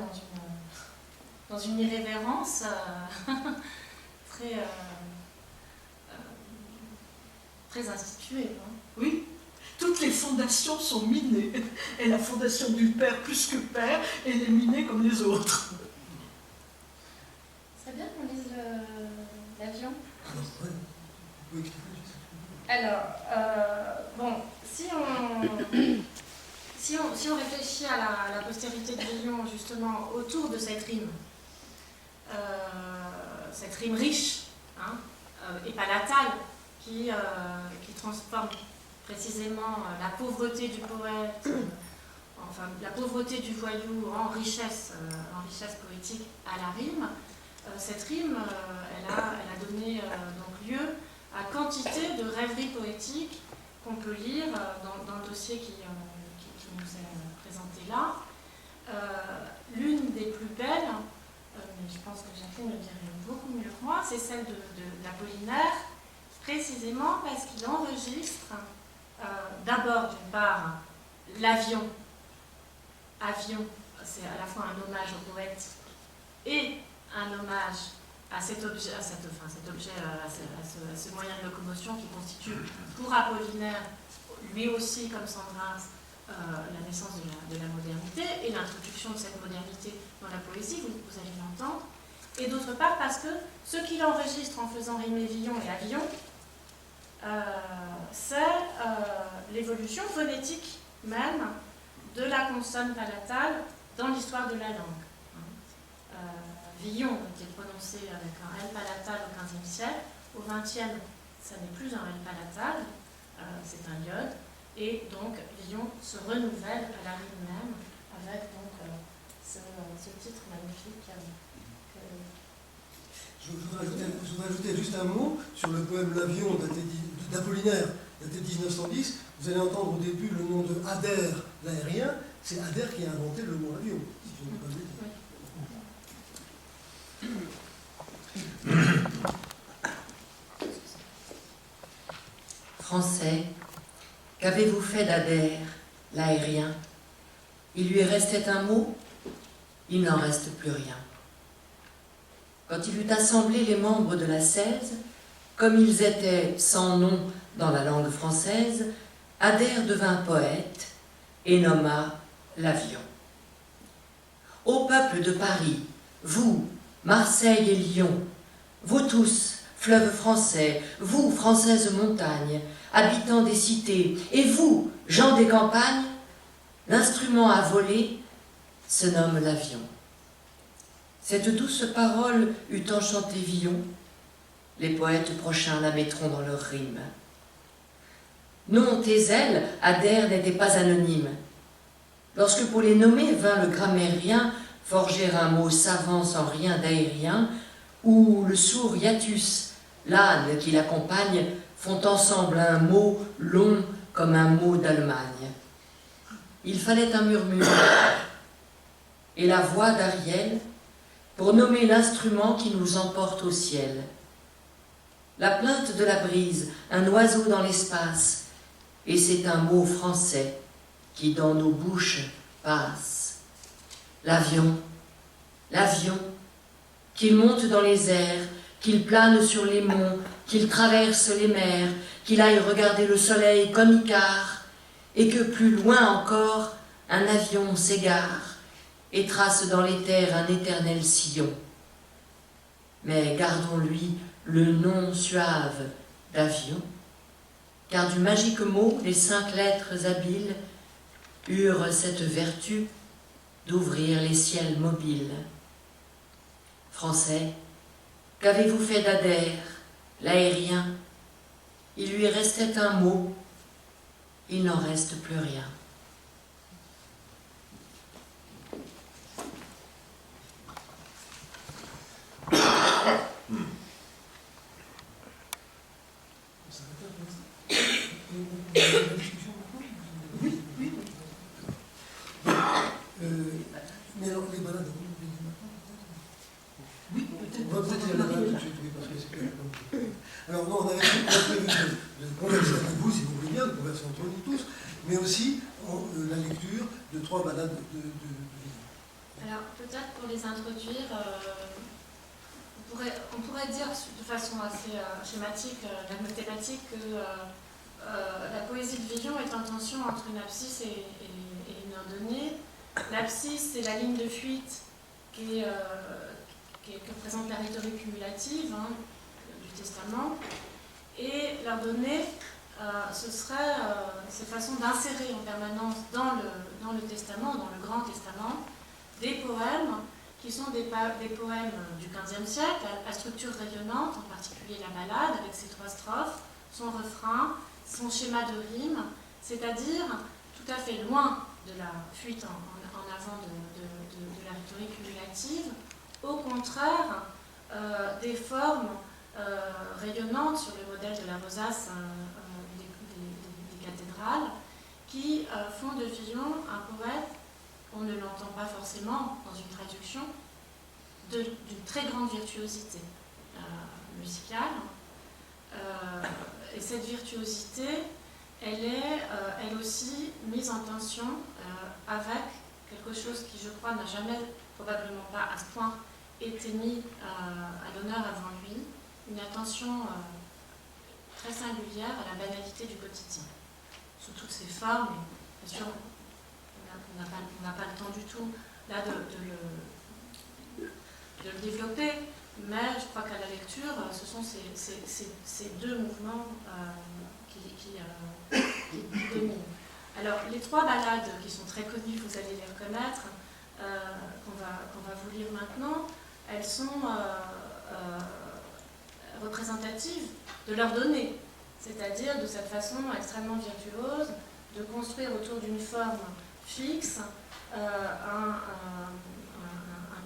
dans une irrévérence très instituée. Oui, toutes les fondations sont minées, et la fondation du père plus que père, elle est minée comme les autres. C'est bien qu'on lise l'avion. Oui. Alors, bon, si on réfléchit à la postérité de Villon, justement, autour de cette rime riche, hein, et palatale, qui transforme précisément la pauvreté du poète, enfin, la pauvreté du voyou en richesse poétique à la rime, cette rime, elle a donné donc lieu à quantité de rêveries poétiques qu'on peut lire dans le dossier qui nous est présenté là. L'une des plus belles, mais je pense que Jacqueline le dirait beaucoup mieux que moi, c'est celle de l'Apollinaire, précisément parce qu'il enregistre d'abord, d'une part, l'avion. Avion, c'est à la fois un hommage au poète et un hommage à cet objet, à ce moyen de locomotion qui constitue pour Apollinaire, lui aussi comme Sandras, la naissance de la modernité et l'introduction de cette modernité dans la poésie, vous allez l'entendre. et d'autre part parce que ce qu'il enregistre en faisant rimer Villon et avion, c'est l'évolution phonétique même de la consonne palatale dans l'histoire de la langue. Villon était prononcé avec un L palatal au XVe siècle, au XXe, ça n'est plus un L palatal, c'est un iode, et donc Villon se renouvelle à la rime même avec donc, ce titre magnifique. Je voudrais ajouter juste un mot sur le poème L'Avion d'Apollinaire, daté de 1910. Vous allez entendre au début le nom de Adair, l'aérien. C'est Adair qui a inventé le mot avion, si je ne me trompe pas. Français, qu'avez-vous fait d'Adair, l'aérien? Il lui restait un mot, il n'en reste plus rien. Quand il eut assemblé les membres de la 16, comme ils étaient sans nom dans la langue française, Adair devint poète et nomma l'Avion. Ô peuple de Paris, vous, Marseille et Lyon, vous tous, fleuves français, vous, françaises montagnes, habitants des cités, et vous, gens des campagnes, l'instrument à voler se nomme l'avion. Cette douce parole eût enchanté Villon, les poètes prochains la mettront dans leurs rimes. Non, tes ailes, Adair n'était pas anonyme. Lorsque pour les nommer vint le grammairien forger un mot savant sans rien d'aérien, ou le sourd hiatus, l'âne qui l'accompagne, font ensemble un mot long comme un mot d'Allemagne. Il fallait un murmure, et la voix d'Ariel pour nommer l'instrument qui nous emporte au ciel. La plainte de la brise, un oiseau dans l'espace, et c'est un mot français qui dans nos bouches passe. L'avion, l'avion, qu'il monte dans les airs, qu'il plane sur les monts, qu'il traverse les mers, qu'il aille regarder le soleil comme Icare, et que plus loin encore, un avion s'égare et trace dans les terres un éternel sillon. Mais gardons-lui le nom suave d'avion, car du magique mot, les 5 lettres habiles eurent cette vertu d'ouvrir les ciels mobiles. Français, qu'avez-vous fait d'Adair, l'aérien? Il lui restait un mot, il n'en reste plus rien. Mais alors, les balades, Oui, peut-être. on va peut-être les balades tout de suite, oui, parce que c'est quand même compliqué. Alors, non, on avait prévu de converser avec vous, si vous voulez bien, de converser entre nous tous, mais aussi la lecture de 3 balades de Alors, peut-être pour les introduire, on pourrait dire de façon assez schématique, mathématique, que la poésie de Villon est en tension entre une abscisse et une ordonnée. L'abscisse, c'est la ligne de fuite que présente la rhétorique cumulative du Testament. Et l'ordonnée, ce serait cette façon d'insérer en permanence dans le Testament, dans le Grand Testament, des poèmes qui sont des poèmes du XVe siècle, à structure rayonnante, en particulier la ballade, avec ses 3 strophes, son refrain, son schéma de rime, c'est-à-dire tout à fait loin de la fuite en avant de la rhétorique cumulative, au contraire des formes rayonnantes sur le modèle de la rosace des cathédrales, qui font de Villon un poète, on ne l'entend pas forcément dans une traduction, d'une très grande virtuosité musicale. Et cette virtuosité, elle est elle aussi mise en tension avec quelque chose qui, je crois, n'a jamais, probablement pas à ce point, été mis à l'honneur avant lui, une attention très singulière à la banalité du quotidien, sous toutes ses formes. Et bien sûr, on n'a pas le temps du tout là de le développer, mais je crois qu'à la lecture, ce sont ces deux mouvements qui dominent. Alors, les trois ballades qui sont très connues, vous allez les reconnaître, qu'on va vous lire maintenant, elles sont représentatives de leur donnée, c'est-à-dire de cette façon extrêmement virtuose de construire autour d'une forme fixe un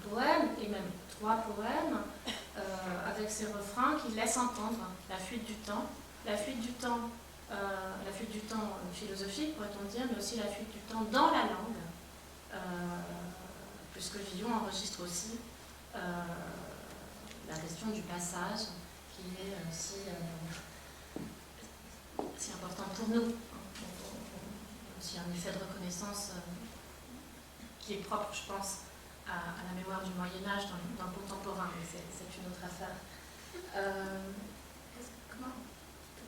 poème, et même trois poèmes, avec ces refrains qui laissent entendre la fuite du temps, la fuite du temps philosophique, pourrait-on dire, mais aussi la fuite du temps dans la langue, puisque Villon enregistre aussi la question du passage, qui est si important pour nous. Aussi un effet de reconnaissance qui est propre, je pense, à la mémoire du Moyen-Âge dans le contemporain, mais c'est une autre affaire. Comment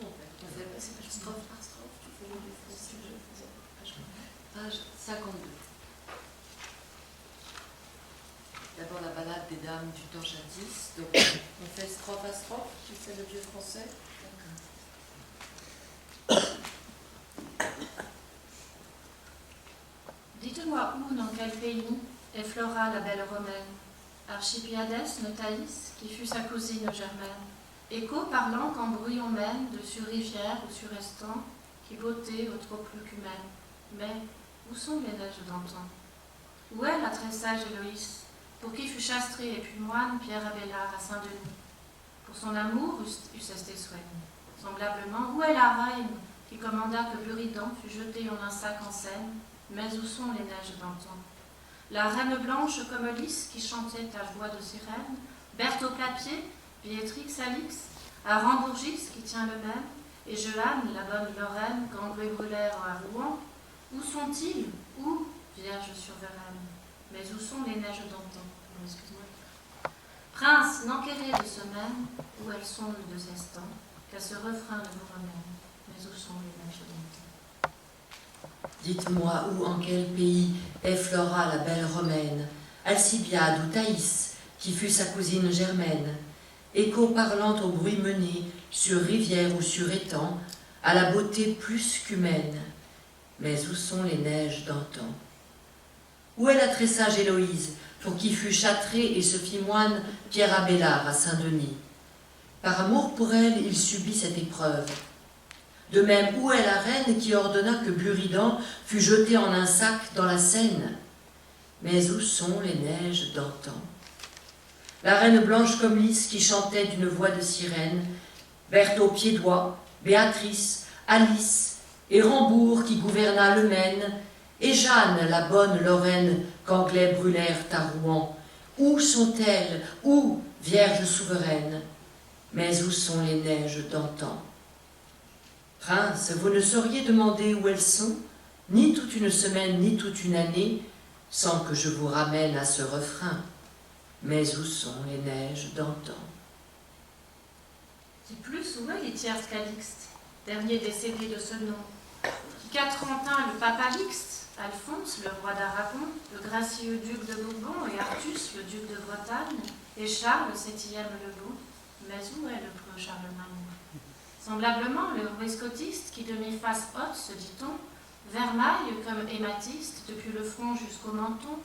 on fait strophe par strophe, Page 52. D'abord la ballade des dames du temps jadis. Donc on fait strophe à strophe, tu fais le vieux français. Dites-moi où, dans quel pays, effleura la belle romaine, Archipiadès, Thaïs, qui fut sa cousine germaine, écho parlant qu'en bruit on mène, de sur rivière ou sur estan, qui beauté au trop plus qu'humaine. Mais où sont les neiges d'antan? Où est la très sage Héloïse, pour qui fut chastré et puis moine Pierre Abélard à Saint-Denis? Pour son amour eussent esté soigné. Semblablement, où est la reine qui commanda que Buridan fût jeté en un sac en Seine? Mais où sont les neiges d'antan? La reine blanche comme lys qui chantait à voix de sirène, Berthe au clapier, Béatrix Alix, à Rambourgis qui tient le même, et Jeanne, la bonne Lorraine, qu'André brûlèrent à Rouen. Où sont-ils? Où, Vierge souveraine? Mais où sont les neiges d'antan? Excuse-moi. Prince, n'enquérez de ce même, où elles sont les deux instants, qu'à ce refrain de vous remène. Mais où sont les neiges d'antan? Dites-moi où, en quel pays, effleura la belle romaine, Alcibiade ou Thaïs, qui fut sa cousine germaine, écho parlant au bruit mené, sur rivière ou sur étang, à la beauté plus qu'humaine. Mais où sont les neiges d'antan? Où est la très sage Héloïse, pour qui fut châtré et se fit moine Pierre Abélard à Saint-Denis? Par amour pour elle, il subit cette épreuve. De même, où est la reine qui ordonna que Buridan fût jeté en un sac dans la Seine? Mais où sont les neiges d'antan? La reine blanche comme lys qui chantait d'une voix de sirène, Berthe aux pieds d'oie, Béatrice, Alice, et Rambourg qui gouverna le Maine, et Jeanne, la bonne Lorraine, qu'Anglais brûlèrent à Rouen. Où sont-elles? Où, Vierge souveraine? Mais où sont les neiges d'antan? Prince, vous ne sauriez demander où elles sont, ni toute une semaine, ni toute une année, sans que je vous ramène à ce refrain. Mais où sont les neiges d'antan? Qui plus où est Lythias Calixte, dernier décédé de ce nom, qui qu'à 30 ans le pape Alixte, Alphonse, le roi d'Aragon, le gracieux duc de Bourbon et Artus, le duc de Bretagne, et Charles, le 7e le beau. Mais où est le preux Charlemagne? Semblablement, le ruescotiste qui de mes faces hautes, se dit-on, vermaille comme hématiste depuis le front jusqu'au menton,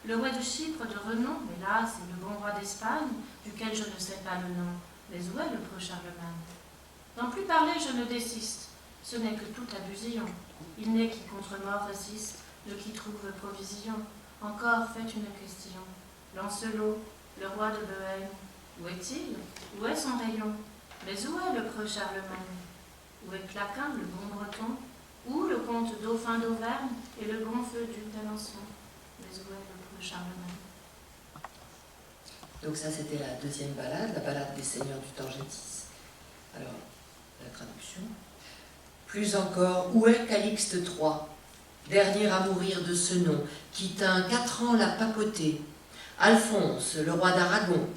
le roi de Chypre de renom, mais là c'est le bon roi d'Espagne, duquel je ne sais pas le nom. Mais où est le preux Charlemagne? D'en plus parler, je ne désiste. Ce n'est que toute abusion. Il n'est qui contre mort résiste, de qui trouve provision. Encore faites une question. Lancelot, le roi de Bohême, où est-il? Où est son rayon? Mais où est le preux Charlemagne? Où est Claquin, le bon breton? Où le comte dauphin d'Auvergne et le bon feu duc d'Alençon? Mais où est le preux Charlemagne? Donc ça, c'était la deuxième ballade, la ballade des seigneurs du temps jadis. Alors, la traduction. Plus encore, où est Calixte III, dernier à mourir de ce nom, qui tint 4 ans la papauté, Alphonse, le roi d'Aragon,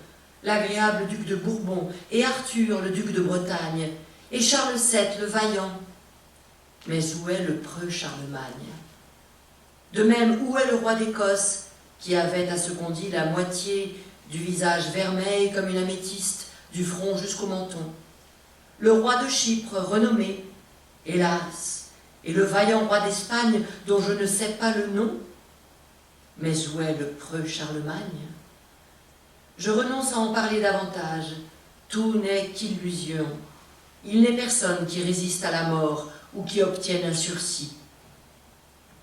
l'agréable duc de Bourbon, et Arthur, le duc de Bretagne, et Charles VII, le vaillant. Mais où est le preux Charlemagne? De même, où est le roi d'Écosse, qui avait à ce qu'on dit la moitié du visage vermeil comme une améthyste, du front jusqu'au menton. Le roi de Chypre, renommé, hélas, et le vaillant roi d'Espagne, dont je ne sais pas le nom, mais où est le preux Charlemagne? Je renonce à en parler davantage, tout n'est qu'illusion. Il n'est personne qui résiste à la mort ou qui obtienne un sursis.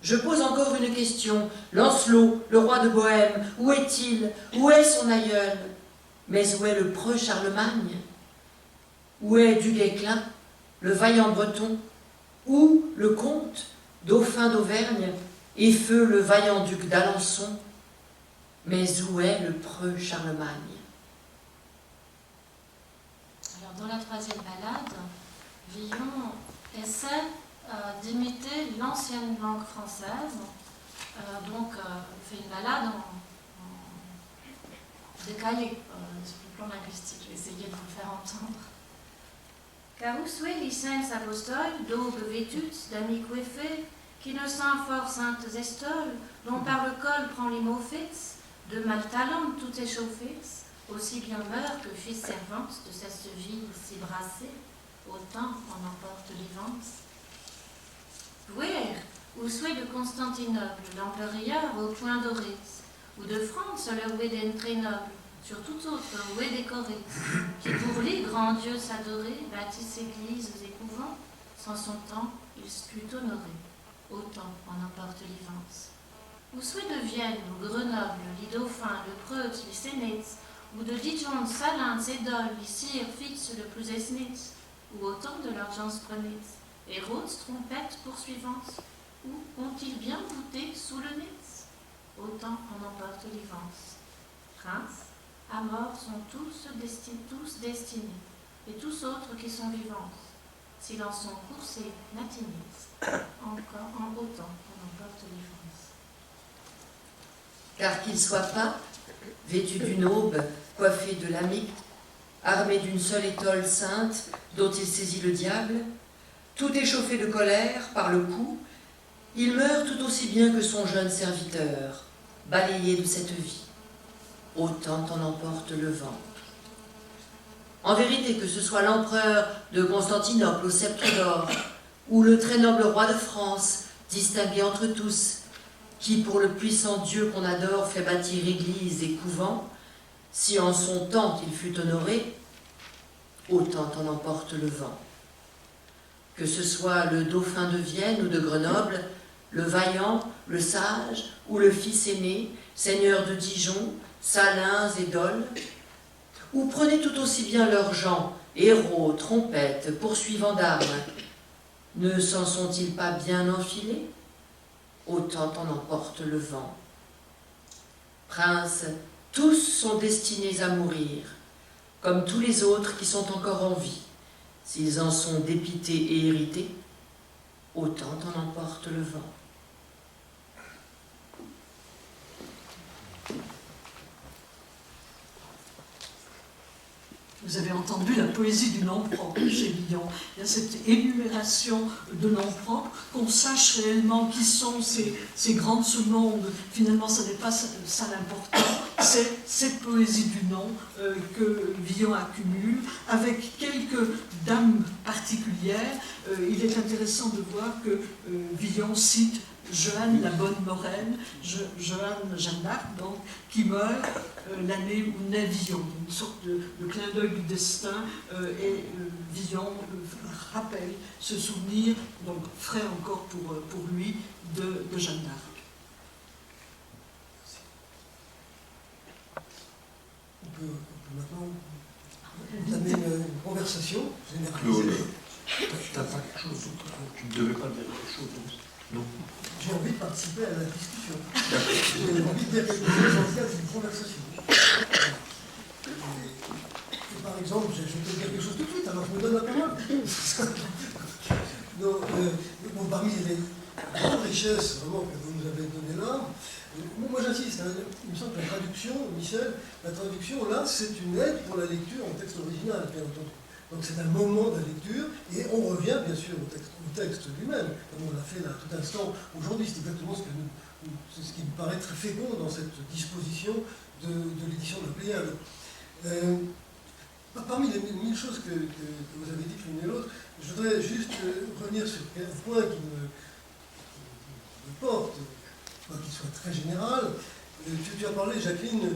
Je pose encore une question. Lancelot, le roi de Bohême, où est-il? Où est son aïeul? Mais où est le preux Charlemagne? Où est Duguesclin, le vaillant breton? Où le comte, dauphin d'Auvergne, et feu le vaillant duc d'Alençon? Mais où est le preux Charlemagne? Alors, dans la troisième ballade, Villon essaie d'imiter l'ancienne langue française. Donc, il fait une ballade en décalé sur le plan linguistique. Je vais essayer de vous le faire entendre. Carusue licens apostol, d'aube vétute, d'amico effet, qui ne sent fort saintes estoles, dont par le col prend les mots fixes, de mal talent tout échauffé, aussi bien meurt que fils servante de cette vie si brassée, autant en emporte l'ivance. Voir, ou souhait de Constantinople, l'empereur au point doré, ou de France le oué d'un très noble, sur tout autre oué décoré, qui pour les grands dieux s'adorer, bâtisse églises et couvents, sans son temps, il put honorer, autant en emporte l'ivance. Ou souhait de Vienne, ou Grenoble, les Dauphins, le Preute, les Sénètes, ou de Dijon, Salins, Édole, les Cire, Fix, le plus esnés, ou autant de leurs gens prenez, et rôdes, trompettes, poursuivantes, où ont-ils bien goûté sous le nez? Autant en emporte l'ivance. Princes, à mort sont tous destinés, et tous autres qui sont vivants, s'ils en sont coursés, natinés, encore en autant en emporte l'ivance. Car qu'il soit pas, vêtu d'une aube, coiffé de lamique, armé d'une seule étole sainte dont il saisit le diable, tout échauffé de colère par le coup, il meurt tout aussi bien que son jeune serviteur, balayé de cette vie. Autant en emporte le vent. En vérité, que ce soit l'empereur de Constantinople au sceptre d'or, ou le très noble roi de France, distingué entre tous, qui pour le puissant Dieu qu'on adore fait bâtir église et couvent, si en son temps il fut honoré, autant en emporte le vent. Que ce soit le dauphin de Vienne ou de Grenoble, le vaillant, le sage ou le fils aîné, seigneur de Dijon, Salins et Dole, ou prenez tout aussi bien leurs gens, héros, trompettes, poursuivants d'armes, ne s'en sont-ils pas bien enfilés? Autant en emporte le vent. Princes, tous sont destinés à mourir, comme tous les autres qui sont encore en vie. S'ils en sont dépités et hérités, autant en emporte le vent. Vous avez entendu la poésie du nom propre chez Villon. Il y a cette énumération de noms propres, qu'on sache réellement qui sont ces grands de ce monde. Finalement, ce n'est pas ça l'important, c'est cette poésie du nom que Villon accumule, avec quelques dames particulières. Il est intéressant de voir que Villon cite Johanne la Bonne Moraine, Jeanne d'Arc, donc, qui meurt l'année où naît Villon. Une sorte de clin d'œil du destin, et Villon rappelle ce souvenir, donc frais encore pour lui, de Jeanne d'Arc. On peut maintenant entamer une conversation. Claude, t'as pas quelque chose d'autre? Tu ne devais pas dire quelque chose d'autre? Non. J'ai envie de participer à la discussion. J'ai envie de dire quelque chose en cas d'une conversation. Et par exemple, je vais te dire quelque chose tout de suite, alors je me donne la parole. Donc, parmi les grandes richesses vraiment que vous nous avez données là, moi j'insiste, hein, il me semble que la traduction, Michel, la traduction là, c'est une aide pour la lecture en texte original, bien entendu. Donc c'est un moment de la lecture, et on revient bien sûr au texte lui-même, comme on l'a fait là tout instant aujourd'hui, c'est exactement ce que c'est ce qui me paraît très fécond dans cette disposition de l'édition de la Pléiade. Parmi les 1000 choses que vous avez dites l'une et l'autre, je voudrais juste revenir sur un point qui me porte, quoi qu'il soit très général. Tu as parlé, Jacqueline,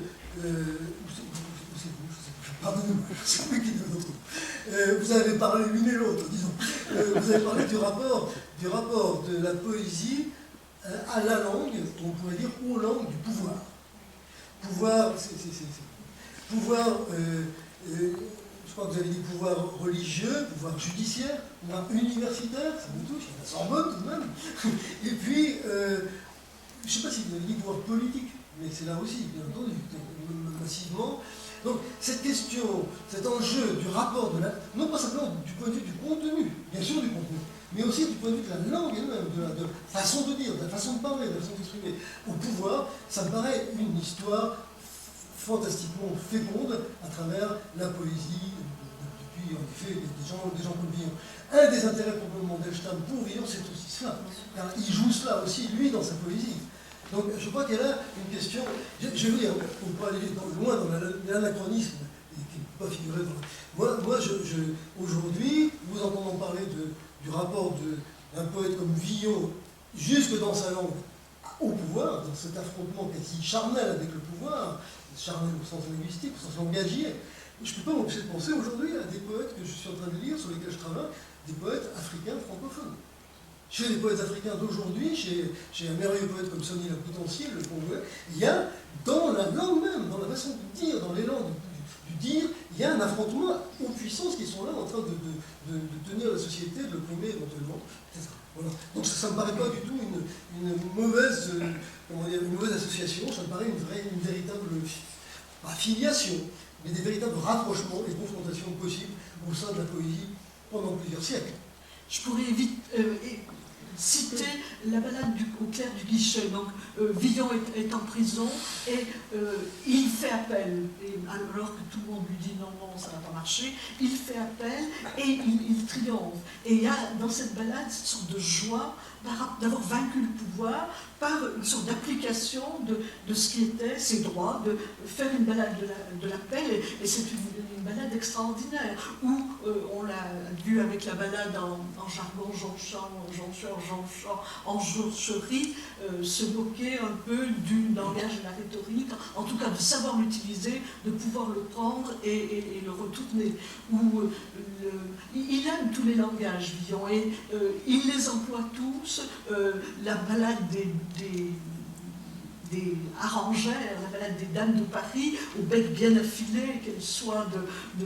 pardonnez-moi, c'est vous qui nous retrouve. Vous avez parlé l'une et l'autre, disons. Vous avez parlé du rapport de la poésie à la langue, on pourrait dire aux langues du pouvoir. Pouvoir, je crois que vous avez dit pouvoir religieux, pouvoir judiciaire, pouvoir universitaire, ça vous touche, il y en a 100 bonnes tout de même. Et puis, je ne sais pas si vous avez dit pouvoir politique, mais c'est là aussi, bien entendu, massivement. Donc, cette question, cet enjeu du rapport de la... non pas simplement du point de vue du contenu, bien sûr du contenu, mais aussi du point de vue de la langue elle-même, de la façon de dire, de la façon de parler, de la façon d'exprimer au pouvoir, ça me paraît une histoire fantastiquement féconde à travers la poésie, depuis en effet des gens comme Villon. Un des intérêts probablement d'Elstam pour Villon, c'est aussi cela, car il joue cela aussi, lui, dans sa poésie. Donc je crois qu'elle a une question, je vais vous dire, pour ne pas aller loin dans l'anachronisme, et qui ne peut pas figurer dans... Moi aujourd'hui, nous entendons parler du rapport d'un poète comme Villon, jusque dans sa langue, au pouvoir, dans cet affrontement quasi charnel avec le pouvoir, charnel au sens linguistique, au sens langagier. Je ne peux pas m'empêcher de penser aujourd'hui à des poètes que je suis en train de lire, sur lesquels je travaille, des poètes africains francophones. Chez les poètes africains d'aujourd'hui, chez un merveilleux poète comme Sonny Lapoutancier, le Congolais, il y a, dans la langue même, dans la façon de dire, dans l'élan du dire, il y a un affrontement aux puissances qui sont là en train de tenir la société, de l'opprimer éventuellement, etc. Voilà. Donc ça ne me paraît pas du tout une mauvaise association, ça me paraît une véritable, pas filiation, mais des véritables rapprochements et confrontations possibles au sein de la poésie pendant plusieurs siècles. Je pourrais citer la balade au clair du guichet. Donc, Villon est en prison et il fait appel. Et alors que tout le monde lui dit non, ça n'a pas marché, il fait appel et il triomphe. Et il y a dans cette balade cette sorte de joie d'avoir vaincu le pouvoir par une sorte d'application de ce qui était ses droits, de faire une balade de l'appel. Et c'est une balade extraordinaire où on l'a vu avec la balade en jargon jonchant, en joncherie, se moquer un peu du langage de la rhétorique, en tout cas de savoir l'utiliser, de pouvoir le prendre et le retourner. Il aime tous les langages, Villon, et il les emploie tous. La balade des harengères, la balade des dames de Paris, au bec bien affilé, qu'elles soient de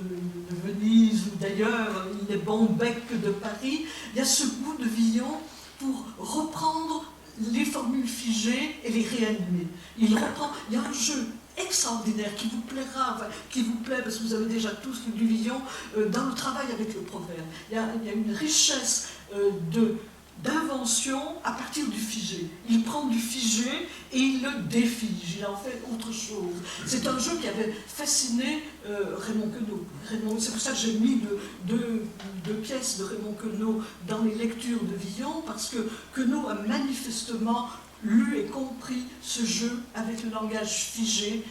Venise ou d'ailleurs, les bons becs de Paris. Il y a ce goût de Villon pour reprendre les formules figées et les réanimer. Il y a un jeu extraordinaire qui vous plaira, qui vous plaît parce que vous avez déjà tous lu du Villon dans le travail avec le proverbe. Il y a une richesse d'invention à partir du figé. Il prend du figé et il le défige, il en fait autre chose. C'est un jeu qui avait fasciné Raymond Queneau. C'est pour ça que j'ai mis deux pièces de Raymond Queneau dans les lectures de Villon, parce que Queneau a manifestement lu et compris ce jeu avec le langage figé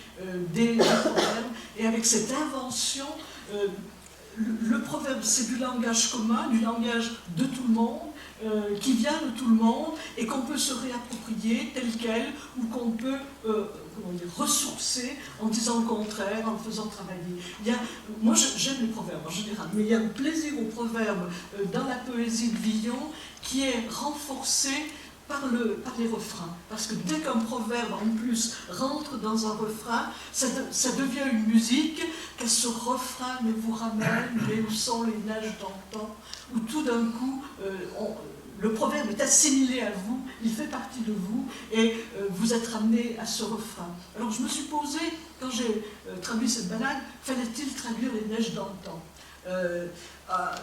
des proverbes, et avec cette invention. Le proverbe, c'est du langage commun, du langage de tout le monde, qui vient de tout le monde et qu'on peut se réapproprier tel quel, ou qu'on peut ressourcer en disant le contraire, en le faisant travailler. Moi j'aime les proverbes en général, mais il y a un plaisir au proverbe dans la poésie de Villon qui est renforcé par les refrains. Parce que dès qu'un proverbe, en plus, rentre dans un refrain, ça devient une musique, qu'à ce refrain ne vous ramène, mais où sont les neiges d'antan, où tout d'un coup, le proverbe est assimilé à vous, il fait partie de vous, et vous êtes ramené à ce refrain. Alors je me suis posé, quand j'ai traduit cette balade, fallait-il traduire les neiges d'antan ?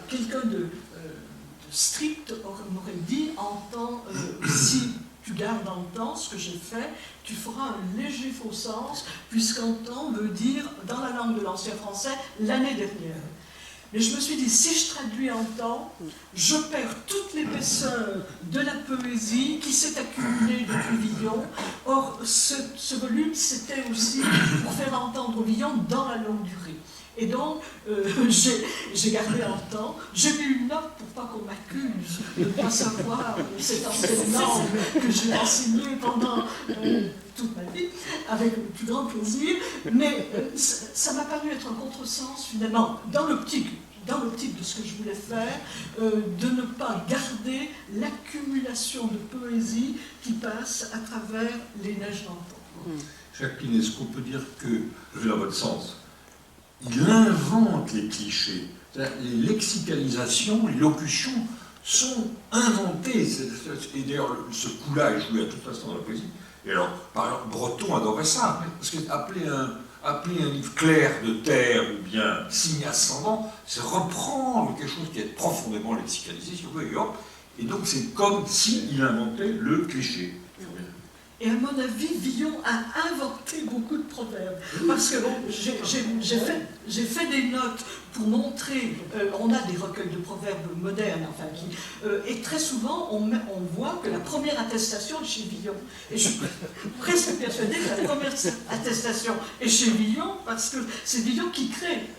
Quelqu'un de strict m'aurait dit, si tu gardes en temps ce que j'ai fait, tu feras un léger faux sens, puisqu'en temps veut dire, dans la langue de l'ancien français, l'année dernière. Mais je me suis dit, si je traduis en temps, je perds toute l'épaisseur de la poésie qui s'est accumulée depuis Villon. Or, ce volume, c'était aussi pour faire entendre Villon dans la longue durée. Et donc, j'ai gardé en temps. J'ai mis une note pour pas qu'on m'accuse de ne pas savoir cette ancienne langue que j'ai enseignée pendant toute ma vie, avec le plus grand plaisir. Mais ça m'a paru être un contresens, finalement, dans l'optique de ce que je voulais faire, de ne pas garder l'accumulation de poésie qui passe à travers les neiges d'antan. Jacqueline, est-ce qu'on peut dire que, je vais dans votre sens, il invente les clichés. Les lexicalisations, les locutions sont inventées. Et d'ailleurs, ce coup-là est joué à tout instant dans la poésie. Et alors, par exemple, Breton adorait ça. Parce que appeler un livre clair de terre ou bien signe ascendant, c'est reprendre quelque chose qui est profondément lexicalisé, si vous voulez, et donc c'est comme s'il inventait le cliché. Et à mon avis, Villon a inventé beaucoup de proverbes. Parce que bon, j'ai fait des notes pour montrer, on a des recueils de proverbes modernes, enfin, et très souvent, on voit que la première attestation est chez Villon. Et je suis presque persuadée que la première attestation est chez Villon, parce que c'est Villon qui crée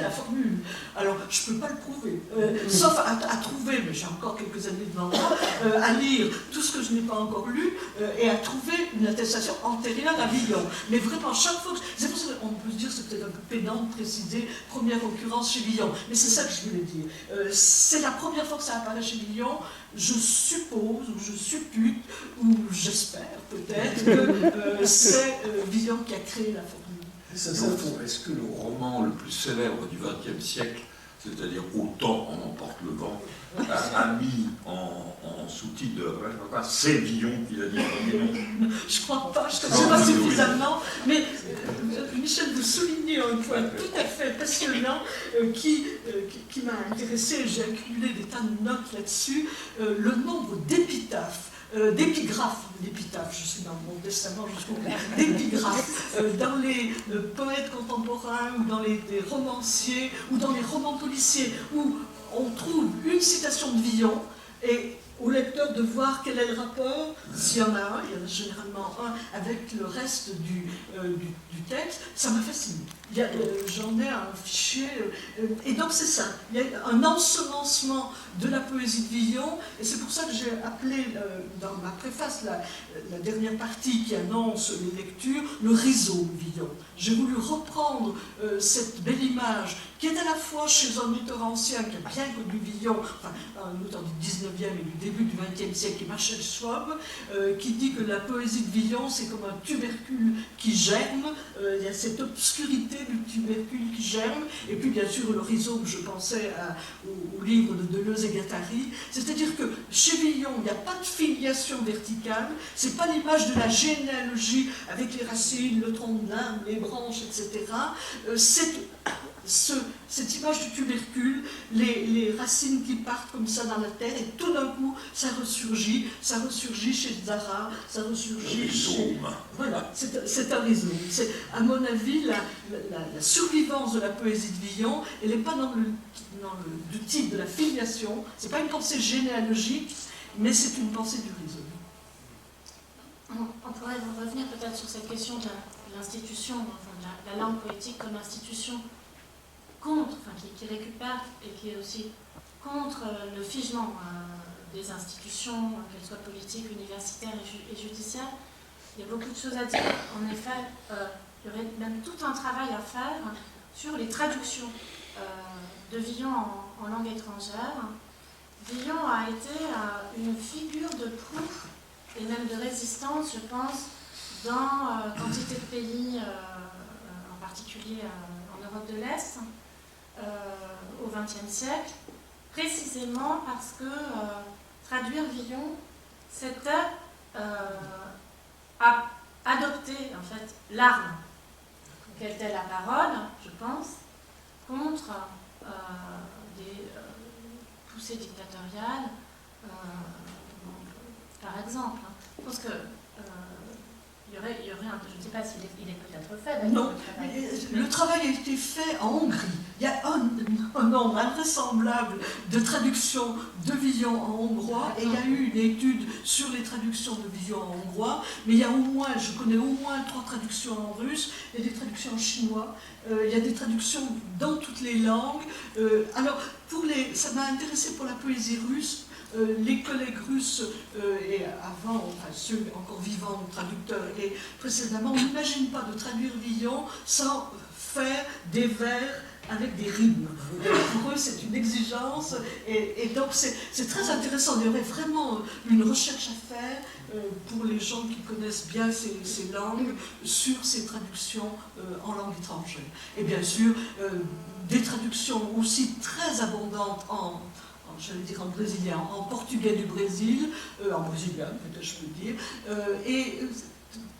la formule. Alors, je ne peux pas le prouver, sauf à trouver, mais j'ai encore quelques années devant moi, à lire tout ce que je n'ai pas encore lu, et à trouver une attestation antérieure à Villon. Mais vraiment, chaque fois que... C'est pour ça qu'on peut se dire, c'est peut-être un peu pédant de préciser première occurrence chez Villon. Mais c'est ça que je voulais dire. C'est la première fois que ça apparaît chez Villon. Je suppose, ou je suppute, ou j'espère peut-être que c'est Villon qui a créé la formule. Au fond, est-ce que le roman le plus célèbre du XXe siècle, c'est-à-dire Autant en emporte le vent, a mis en sous-titre de c'est Villon qui l'a dit en premier nom? Je crois pas, je ne sais pas suffisamment, mais Michel, vous soulignez un point tout à fait passionnant qui m'a intéressé, j'ai accumulé des tas de notes là-dessus, le nombre d'épitaphes, d'épigraphes, je suis dans mon testament jusqu'au bout, d'épigraphes dans les poètes contemporains ou dans les romanciers ou dans les romans policiers où on trouve une citation de Villon et au lecteur de voir quel est le rapport, s'il y en a un, il y en a généralement un, avec le reste du texte, ça m'a fasciné. J'en ai un fichier, et donc c'est ça, il y a un ensemencement de la poésie de Villon, et c'est pour ça que j'ai appelé, dans ma préface, la dernière partie qui annonce les lectures, le réseau de Villon. J'ai voulu reprendre cette belle image, qui est à la fois chez un auteur ancien qui a bien connu Villon, enfin un auteur du 19e et du début du 20e siècle, qui est Marcel Schwab, qui dit que la poésie de Villon, c'est comme un tubercule qui germe, il y a cette obscurité du tubercule qui germe, et puis bien sûr le rhizome, je pensais au livre de Deleuze et Guattari, c'est-à-dire que chez Villon, il n'y a pas de filiation verticale, c'est pas l'image de la généalogie avec les racines, le tronc de l'arbre, les branches, etc. Cette image du tubercule, les racines qui partent comme ça dans la terre, et tout d'un coup, ça ressurgit chez Zara, ça ressurgit chez... Voilà, c'est un rhizome. À mon avis, la survivance de la poésie de Villon, elle n'est pas dans le type de la filiation, c'est pas une pensée généalogique, mais c'est une pensée du rhizome. On pourrait revenir peut-être sur cette question de l'institution, enfin, de la langue poétique comme institution qui récupère et qui est aussi contre le figement des institutions, qu'elles soient politiques, universitaires et judiciaires. Il y a beaucoup de choses à dire. En effet, il y aurait même tout un travail à faire sur les traductions de Villon en langue étrangère. Villon a été une figure de proue et même de résistance, je pense, dans quantité de pays, en particulier en Europe de l'Est, au XXe siècle, précisément parce que traduire Villon, c'était adopter en fait l'arme qu'était la parole, je pense, contre des poussées dictatoriales, par exemple. Je pense qu'il y y aurait je ne sais pas s'il est peut-être fait. Non, le travail. le travail a été fait en Hongrie. Il y a un nombre invraisemblable de traductions de Villon en hongrois, et il y a eu une étude sur les traductions de Villon en hongrois, mais il y a je connais au moins 3 traductions en russe, il y a des traductions en chinois, il y a des traductions dans toutes les langues. Alors, ça m'a intéressé pour la poésie russe. Les collègues russes, et avant, enfin ceux encore vivants, traducteurs, et précédemment, on n'imagine pas de traduire Villon sans faire des vers avec des rimes. Pour eux, c'est une exigence, et donc c'est très intéressant. Il y aurait vraiment une recherche à faire pour les gens qui connaissent bien ces langues sur ces traductions en langue étrangère. Et bien sûr, des traductions aussi très abondantes j'allais dire en brésilien, en portugais du Brésil, en brésilien, peut-être je peux dire, et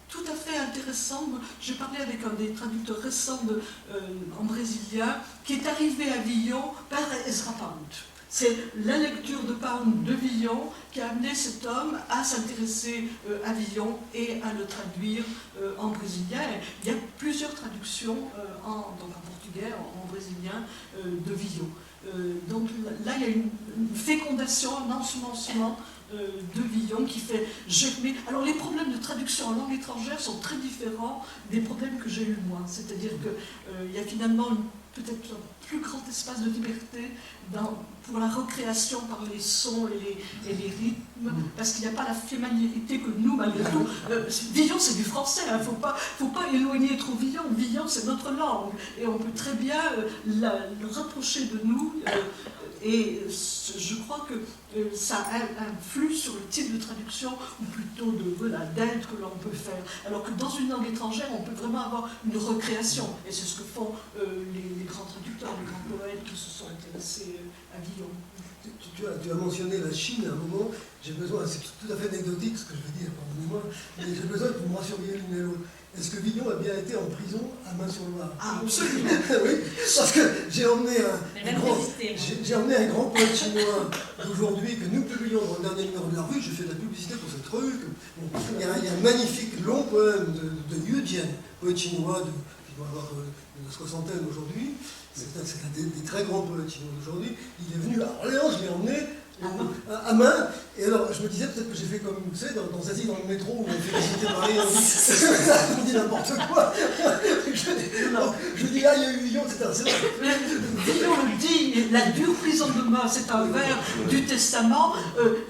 tout à fait intéressant. J'ai parlé avec un des traducteurs récents en brésilien qui est arrivé à Villon par Ezra Pound. C'est la lecture de Pound de Villon qui a amené cet homme à s'intéresser à Villon et à le traduire en brésilien. Il y a plusieurs traductions en portugais, en brésilien de Villon. Donc là, il y a une fécondation, un ensemencement de Villon qui fait germer. Alors les problèmes de traduction en langue étrangère sont très différents des problèmes que j'ai eus moi. C'est-à-dire qu'il y a finalement peut-être un plus grand espace de liberté pour la recréation par les sons et les rythmes, parce qu'il n'y a pas la familiarité que nous, malgré tout. Villon, c'est du français, il ne faut pas éloigner trop Villon. Villon, c'est notre langue, et on peut très bien le rapprocher de nous. Et je crois que ça influe sur le type de traduction, ou plutôt d'aide que l'on peut faire. Alors que dans une langue étrangère, on peut vraiment avoir une recréation. Et c'est ce que font les grands traducteurs, les grands poètes qui se sont intéressés à Villon. Tu as mentionné la Chine à un moment. J'ai besoin, c'est tout à fait anecdotique ce que je vais dire, pardonnez-moi, mais j'ai besoin que vous me rassuriez l'une et l'autre. Est-ce que Villon a bien été en prison à Main-sur-Loire? Ah, absolument. Oui, parce que j'ai emmené un grand poète chinois d'aujourd'hui que nous publions dans le dernier numéro de la rue. J'ai fait de la publicité pour cette rue. Il y a un magnifique long poème de Yu Jian, poète chinois qui doit avoir une soixantaine aujourd'hui. C'est un des très grands poètes chinois d'aujourd'hui. Il est venu à Orléans, je l'ai emmené à main. Et alors, je me disais peut-être que j'ai fait comme, tu sais, dans Zazie, dans le métro, où on fait visiter Paris, on dit n'importe quoi. Je dis là, il y a eu Villon, etc. Villon le dit, la dure prison de mort, c'est un vers du Testament.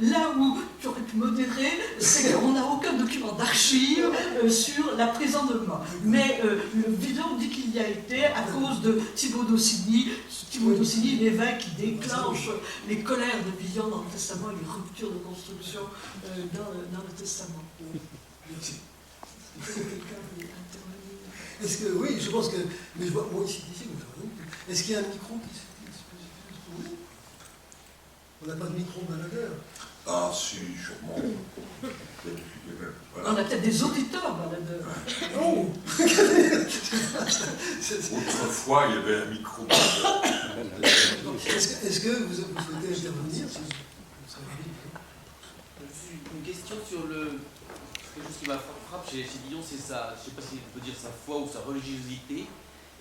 Là où tu aurais pu modérer, c'est qu'on n'a aucun document d'archive sur la prison de mort. Mais Villon dit qu'il y a été à cause de Thibaut d'Aussigny, l'évêque qui déclenche les colères de Villon dans le Testament, les ruptures de construction dans le Testament. Merci. Est-ce que, oui, je pense que, mais je vois, moi ici, est-ce qu'il y a un micro qui se trouve? On n'a pas de micro baladeur. Ah si, sûrement. On a peut-être des auditeurs baladeurs. Oh. Autrefois, il y avait un micro baladeur. Est-ce que vous souhaitez intervenir? Une question sur quelque chose qui m'a frappé chez Villon, c'est ça, je ne sais pas si on peut dire sa foi ou sa religiosité.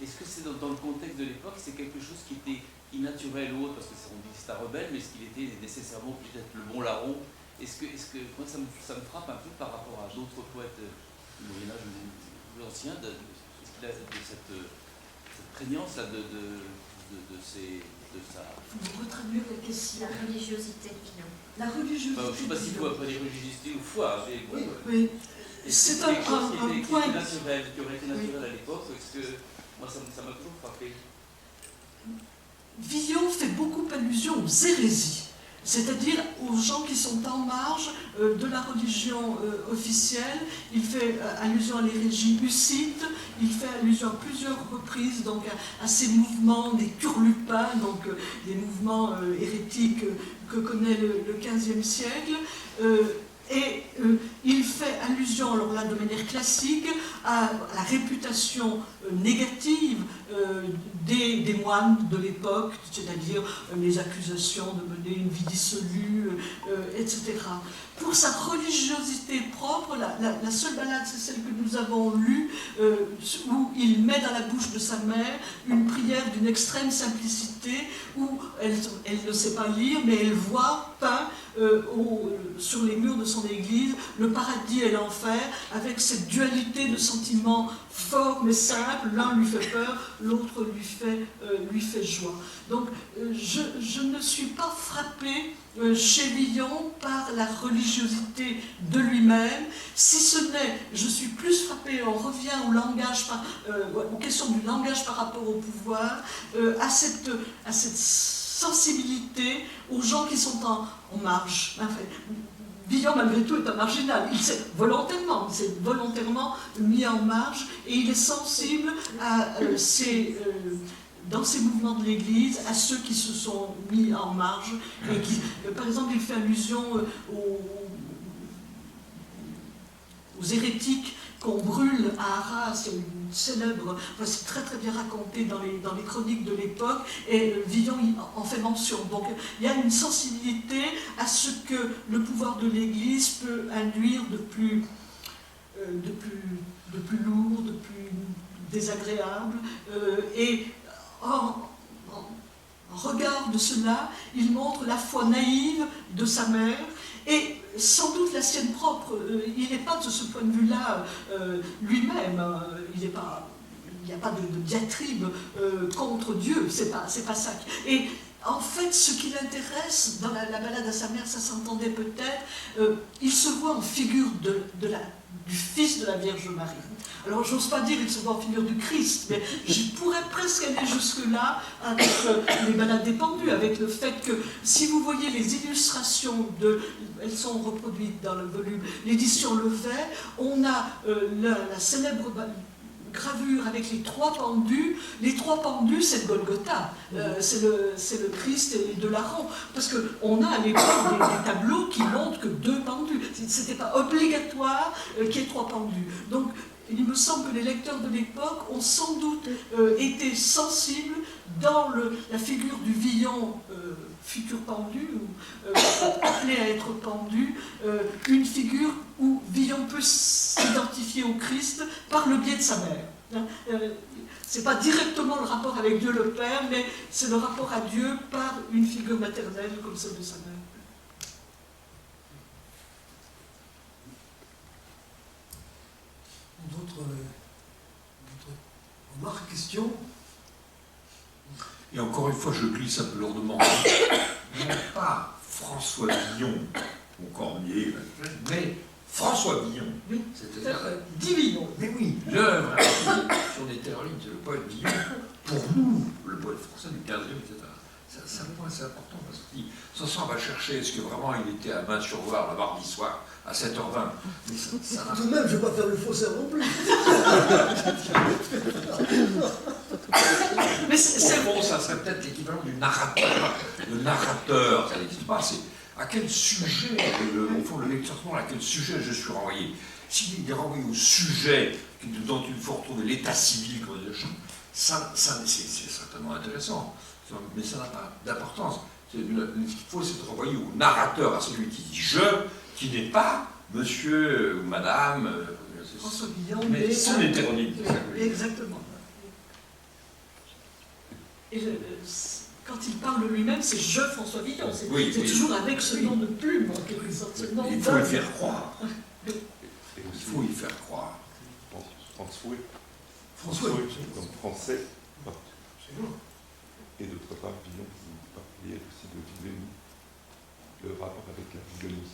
Est-ce que c'est dans le contexte de l'époque, c'est quelque chose qui était naturel ou autre, parce qu'on dit que c'est un rebelle, mais est-ce qu'il était nécessairement peut-être le bon larron? Est-ce que moi ça me frappe un peu par rapport à d'autres poètes du Moyen-Âge ou anciens, est-ce qu'il a cette prégnance là de sa... Vous retraduire la question. La religiosité de Villon. La religiosité. Enfin, je ne sais pas s'il faut appeler religiosité ou foi. Oui. C'est un point naturel, qui aurait été naturel à l'époque. Est-ce que moi ça m'a toujours frappé? Villon fait beaucoup allusion aux hérésies, c'est-à-dire aux gens qui sont en marge de la religion officielle. Il fait allusion à l'hérégie hussite, il fait allusion à plusieurs reprises donc à ces mouvements des turlupins, donc des mouvements hérétiques que connaît le XVe siècle. Et il fait allusion, alors là de manière classique, à la réputation négative des moines de l'époque, c'est-à-dire les accusations de mener une vie dissolue, etc. Pour sa religiosité propre, la seule ballade, c'est celle que nous avons lue, où il met dans la bouche de sa mère une prière d'une extrême simplicité, où elle ne sait pas lire, mais elle voit peint sur les murs de son église le paradis et l'enfer, avec cette dualité de sentiments forts mais simples. L'un lui fait peur, l'autre lui fait joie. Donc je ne suis pas frappée chez Villon par la religiosité de lui-même, si ce n'est, je suis plus frappée, on revient au langage, aux questions du langage par rapport au pouvoir, à cette sensibilité aux gens qui sont en marge. Enfin, Villon, malgré tout, est un marginal. Il s'est volontairement mis en marge, et il est sensible à dans ces mouvements de l'Église, à ceux qui se sont mis en marge, et qui, par exemple, il fait allusion aux hérétiques qu'on brûle à Arras. Il y a une célèbre, c'est très très bien raconté dans les chroniques de l'époque, et Villon en fait mention. Donc il y a une sensibilité à ce que le pouvoir de l'Église peut induire de plus lourd, de plus désagréable, et en regard de cela, il montre la foi naïve de sa mère, et sans doute la sienne propre. Il n'est pas de ce point de vue-là lui-même, il n'y a pas de diatribe contre Dieu, c'est pas ça. Et en fait, ce qui l'intéresse dans la ballade à sa mère, ça s'entendait peut-être, il se voit en figure du fils de la Vierge Marie. Alors, j'ose pas dire qu'il se voit en figure du Christ, mais je pourrais presque aller jusque-là avec les balades des pendus, avec le fait que, si vous voyez les illustrations, elles sont reproduites dans le volume, l'édition Levet, on a la célèbre gravure avec les trois pendus. Les trois pendus, c'est le Golgotha, c'est le Christ et les deux larrons, parce qu'on a à l'époque des tableaux qui montrent que deux pendus. C'était pas obligatoire qu'il y ait trois pendus. Donc, il me semble que les lecteurs de l'époque ont sans doute été sensibles dans la figure du Villon futur pendu, ou appelé à être pendu, une figure où Villon peut s'identifier au Christ par le biais de sa mère. C'est pas directement le rapport avec Dieu le Père, mais c'est le rapport à Dieu par une figure maternelle comme celle de sa mère. D'autres remarques, questions? Et encore une fois, je glisse un peu lourdement. Non pas François Villon, mon Cormier, mais François Villon. Oui, c'est-à-dire dit Villon. Mais oui, l'œuvre, si on était en ligne, c'est le poète Villon. Pour nous, le poète français du 15e, etc. C'est un point assez important, parce que sans ça, on va chercher est-ce que vraiment il était à Main-sur-Loire le mardi soir à 7h20. Mais ça Tout de même, je ne vais pas faire le faussaire non plus. Mais c'est bon, ça serait peut-être l'équivalent du narrateur. Le narrateur, ça n'existe pas. C'est à quel sujet, au fond, le lecteur, à quel sujet je suis renvoyé. S'il est renvoyé au sujet dont il faut retrouver l'état civil, ça c'est certainement intéressant. Mais ça n'a pas d'importance. Ce qu'il faut, c'est de renvoyer au narrateur, à celui qui dit je, qui n'est pas monsieur ou madame. François Villon, mais son hétéronyme. Exactement. Et quand il parle lui-même, c'est je François Villon. C'est oui. toujours avec ce nom de plume, en quelque sorte. Il faut y faire croire. Il faut y faire croire. François, comme français, et d'autre part, Villon, vous parliez aussi de Villoni, le rapport avec la Villonie.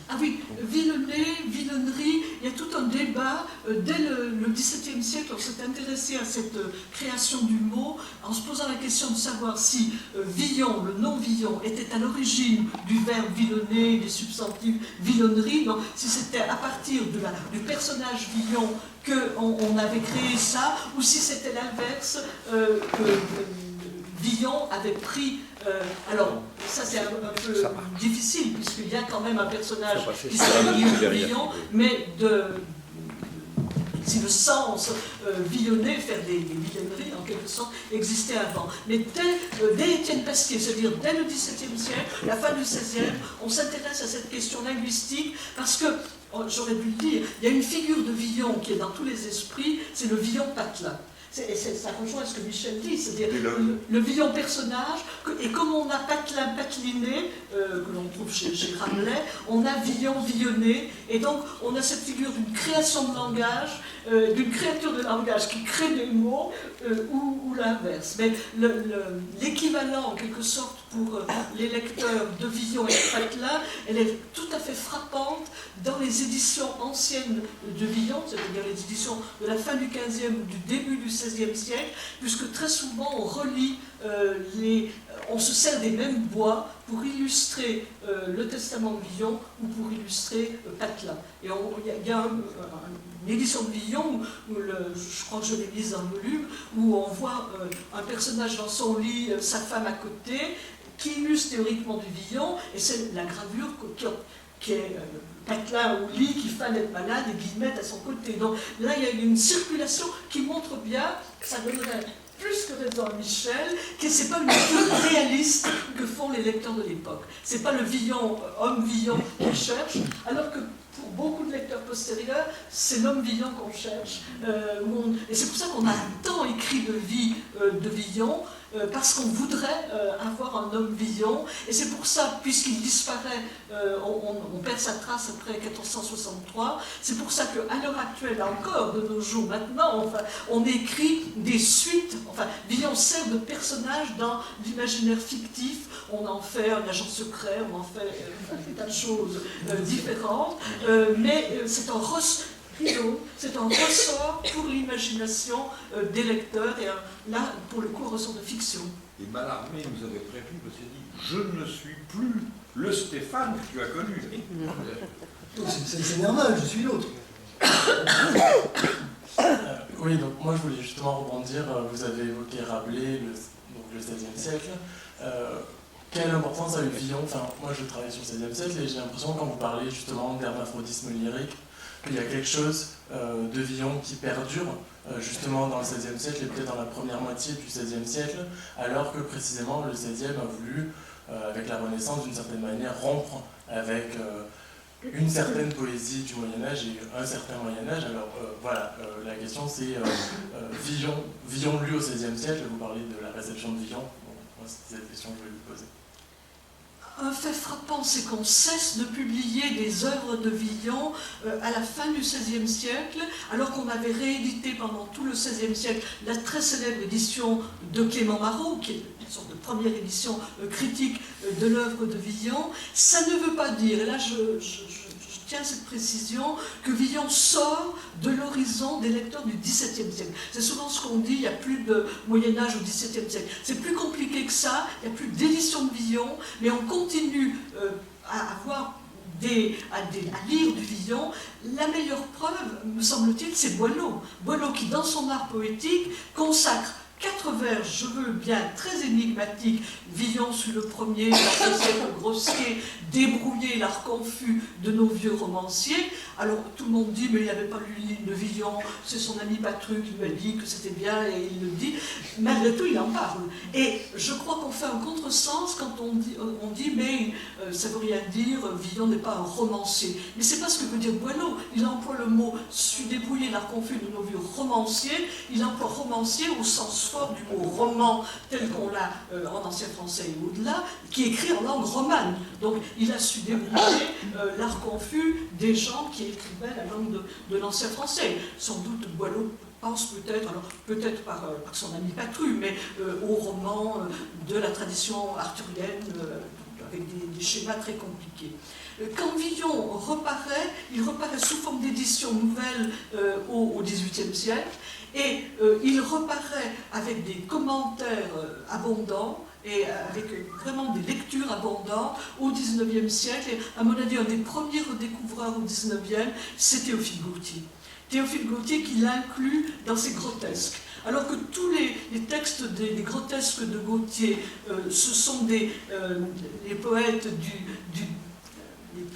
Ah oui, Villonnet, Villonnerie, il y a tout un débat. Dès le XVIIe siècle, on s'est intéressé à cette création du mot en se posant la question de savoir si Villon, le nom Villon, était à l'origine du verbe villonner, des substantifs villonnerie, donc si c'était à partir du personnage Villon qu'on avait créé ça, ou si c'était l'inverse, que Villon avait pris Alors, ça c'est un peu difficile, puisqu'il y a quand même un personnage qui s'appelle Guillaume de Villon, mais si le sens villonner, faire des villonneries en quelque sorte, existait avant. Mais dès Étienne Pasquier, c'est-à-dire dès le XVIIe siècle, la fin du XVIe, on s'intéresse à cette question linguistique parce que, j'aurais dû le dire, il y a une figure de Villon qui est dans tous les esprits, c'est le Villon patelin. Ça rejoint ce que Michel dit, c'est-à-dire le Villon personnage, et comme on a patelin pateliné, que l'on trouve chez Rabelais, on a Villon villonné, et donc on a cette figure d'une création de langage, d'une créature de langage qui crée des mots, ou l'inverse. Mais l'équivalent, en quelque sorte, pour les lecteurs de Villon et de Patelin, elle est tout à fait frappante dans les éditions anciennes de Villon, c'est-à-dire les éditions de la fin du XVe ou du début du XVIe siècle, puisque très souvent on relit on se sert des mêmes bois pour illustrer le testament de Villon ou pour illustrer Patelin. Et il y a une édition de Villon, je crois que je l'ai mise dans le volume, où on voit un personnage dans son lit, sa femme à côté, qui illustre théoriquement du Villon, et c'est la gravure qui est Patelin au lit, qui feint d'être malade, et Guillemette à son côté. Donc là, il y a une circulation qui montre bien que ça donnerait plus que raison à Michel, que ce n'est pas une lecture réaliste que font les lecteurs de l'époque. Ce n'est pas le Villon, homme Villon qu'on cherche, alors que pour beaucoup de lecteurs postérieurs, c'est l'homme Villon qu'on cherche. Et c'est pour ça qu'on a tant écrit de vie de Villon, parce qu'on voudrait avoir un homme Villon, et c'est pour ça, puisqu'il disparaît, on perd sa trace après 1463, c'est pour ça qu'à l'heure actuelle, encore de nos jours maintenant, enfin, on écrit des suites, enfin, Villon sert de personnage dans l'imaginaire fictif, on en fait un agent secret, on en fait des tas de choses différentes, mais c'est un ressort pour l'imagination des lecteurs, et là, pour le coup, un ressort de fiction. Et Mallarmé nous avait prévenu, parce qu'il dit « Je ne suis plus le Stéphane que tu as connu. » C'est normal, je suis l'autre. Oui, donc moi je voulais justement rebondir, vous avez évoqué Rabelais, donc le XVIe siècle. Quelle importance a eu Villon? Enfin, moi je travaille sur le XVIe siècle et j'ai l'impression, quand vous parlez justement d'hermaphrodisme lyrique, qu'il y a quelque chose de Villon qui perdure justement dans le XVIe siècle et peut-être dans la première moitié du XVIe siècle, alors que précisément le XVIe a voulu, avec la Renaissance, d'une certaine manière, rompre avec une certaine poésie du Moyen-Âge et un certain Moyen-Âge. Alors voilà, la question c'est Villon lu au XVIe siècle, vous parlez de la réception de Villon, bon, moi c'est cette question que je voulais vous poser. Un fait frappant, c'est qu'on cesse de publier des œuvres de Villon à la fin du XVIe siècle, alors qu'on avait réédité pendant tout le XVIe siècle la très célèbre édition de Clément Marot, qui est une sorte de première édition critique de l'œuvre de Villon. Ça ne veut pas dire, et là je tiens cette précision, que Villon sort de l'horizon des lecteurs du XVIIe siècle. C'est souvent ce qu'on dit, il n'y a plus de Moyen-Âge au XVIIe siècle. C'est plus compliqué que ça, il n'y a plus d'édition de Villon, mais on continue à avoir à lire du Villon. La meilleure preuve, me semble-t-il, c'est Boileau. Boileau qui, dans son art poétique, consacre 4 vers, je veux bien, très énigmatiques. Villon sous le premier, la deuxième grossier, débrouiller l'art confus de nos vieux romanciers. Alors tout le monde dit, mais il n'avait pas lu de Villon, c'est son ami Patru qui lui a dit que c'était bien et il le dit. Malgré tout, il en parle. Et je crois qu'on fait un contresens quand on dit mais ça ne veut rien dire, Villon n'est pas un romancier. Mais c'est pas ce que veut dire Boileau. Il emploie le mot débrouiller l'art confus de nos vieux romanciers. Il emploie romancier au sens fort du mot roman, tel qu'on l'a en ancien français et au-delà, qui est écrit en langue romane. Donc il a su débrouiller l'art confus des gens qui écrivaient la langue de l'ancien français. Sans doute Boileau pense peut-être, alors peut-être par son ami Patru, mais au roman de la tradition arthurienne, avec des schémas très compliqués. Quand Villon reparaît, il reparaît sous forme d'édition nouvelle au XVIIIe siècle, et il reparaît avec des commentaires abondants, et avec vraiment des lectures abondantes au XIXe siècle. Et à mon avis, un des premiers redécouvreurs au XIXe, c'est Théophile Gautier. Théophile Gautier qui l'inclut dans ses grotesques. alors que tous les textes des grotesques de Gautier, ce sont les poètes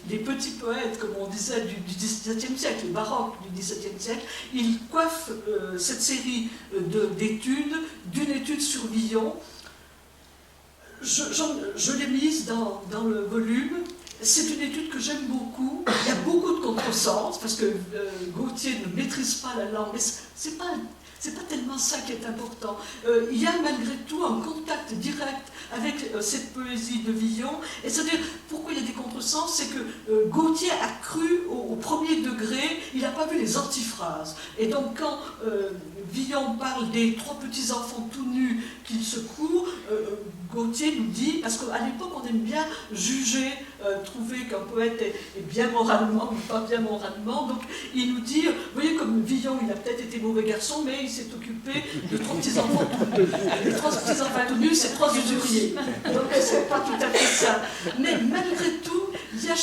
les petits poètes, comme on disait, du XVIIe siècle, les baroques du XVIIe siècle, ils coiffent cette série d'études, d'une étude sur Villon. Je l'ai mise dans le volume. C'est une étude que j'aime beaucoup. Il y a beaucoup de contresens, parce que Gautier ne maîtrise pas la langue, mais c'est pas tellement ça qui est important. Il y a malgré tout un contact direct avec cette poésie de Villon. Et c'est-à-dire, pourquoi il y a des contresens, c'est que Gautier a cru au premier degré, il n'a pas vu les antiphrases. Et donc quand Villon parle des 3 petits enfants tout nus qu'il secoue, Gautier nous dit, parce qu'à l'époque on aime bien juger, trouver qu'un poète est bien moralement ou pas bien moralement, donc il nous dit, vous voyez comme Villon il a peut-être été mauvais garçon, mais il s'est occupé de 3 petits enfants tout nus. Les 3 petits enfants tout nus, c'est 3 usuriers. Donc c'est pas tout à fait ça. Mais malgré tout, il y a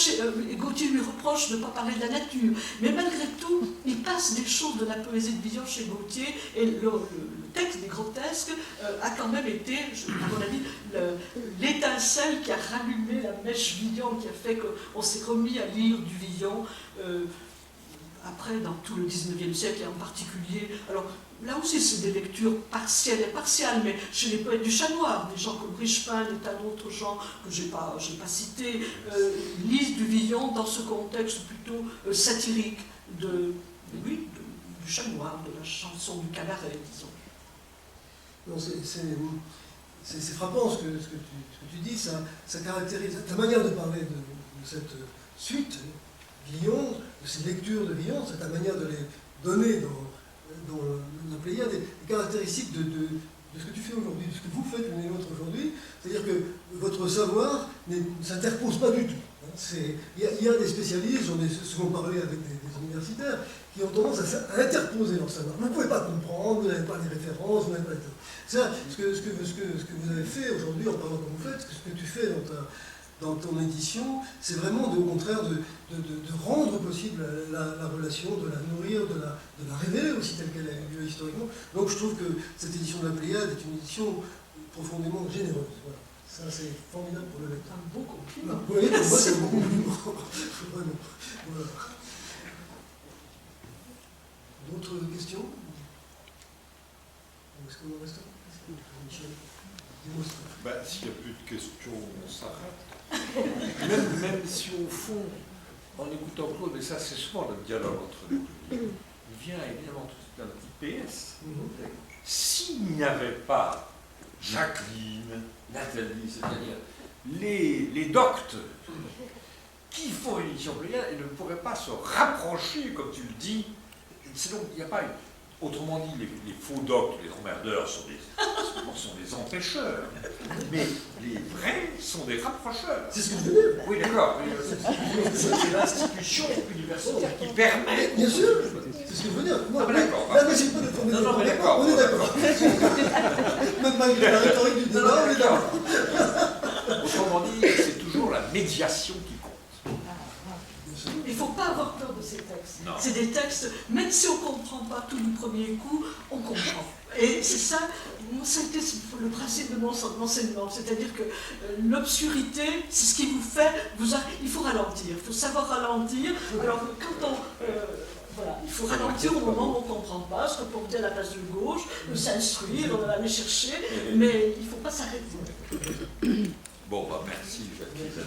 Gautier lui reproche de ne pas parler de la nature, mais malgré tout, il passe des choses de la poésie de Villon chez Gautier, et le texte des grotesques a quand même été, à mon avis, l'étincelle qui a rallumé la mèche Villon, qui a fait qu'on s'est remis à lire du Villon. Après, dans tout le XIXe siècle, et en particulier, alors là aussi c'est des lectures partielles, mais chez les poètes du Chat Noir, des gens comme Richepin et tas d'autres gens que je n'ai pas cités, lisent du Villon dans ce contexte plutôt satirique du Chat Noir, de la chanson du cabaret, disons. Non, c'est frappant ce que tu dis, ça caractérise ta manière de parler de cette suite, Villon, de ces lectures de Villon, c'est ta manière de les donner dans la Pléiade, des caractéristiques de ce que tu fais aujourd'hui, de ce que vous faites l'un et l'autre aujourd'hui, c'est-à-dire que votre savoir ne s'interpose pas du tout. Il y a des spécialistes, j'en ai souvent parlé avec des universitaires, qui ont tendance à interposer leur savoir. Vous ne pouvez pas comprendre, vous n'avez pas les références, vous n'avez pas les... Ça, ce que vous avez fait aujourd'hui en parlant comme vous faites, ce que tu fais dans ton édition, c'est vraiment au contraire de rendre possible la relation, de la nourrir, de la révéler aussi telle qu'elle a eu lieu historiquement. Donc je trouve que cette édition de la Pléiade est une édition profondément généreuse. Voilà. Ça c'est formidable pour le lecteur. Un beau compliment. Oui, pour moi c'est un beau compliment. Vraiment. Voilà. D'autres questions? Est-ce qu'on en reste là? Michel, dis-moi ça. S'il n'y a plus de questions, on s'arrête. Même si au fond, en écoutant Claude, et ça c'est souvent le dialogue entre les deux, il vient évidemment tout d'un petit PS. S'il n'y avait pas Jacqueline, Nathalie, c'est-à-dire les doctes qui font une édition Pléiade, ils ne pourraient pas se rapprocher, comme tu le dis. C'est donc, il n'y a pas autrement dit, les faux doctes, les emmerdeurs sont des empêcheurs, mais les vrais sont des rapprocheurs. C'est ce que je veux dire. Oui, d'accord. C'est l'institution universitaire qui permet. Bien sûr, c'est ce que je veux dire. Ah, d'accord. Là, n'essaie pas de tourner Non, mais d'accord. On est d'accord. Même malgré la rhétorique du débat, on est d'accord. Autrement dit, c'est toujours la médiation qui compte. Il ne faut pas avoir peur de ces textes. Non. C'est des textes, même si on ne comprend pas tout du premier coup, on comprend. Et c'est ça, moi, ça a été le principe de mon enseignement. C'est-à-dire que l'obscurité, c'est ce qui vous fait, il faut ralentir, il faut savoir ralentir. Alors que quand voilà, il faut ralentir au moment où on ne comprend pas, se reporter à la place de gauche, s'instruire, aller chercher, mais il ne faut pas s'arrêter. Bon, merci, Jacques.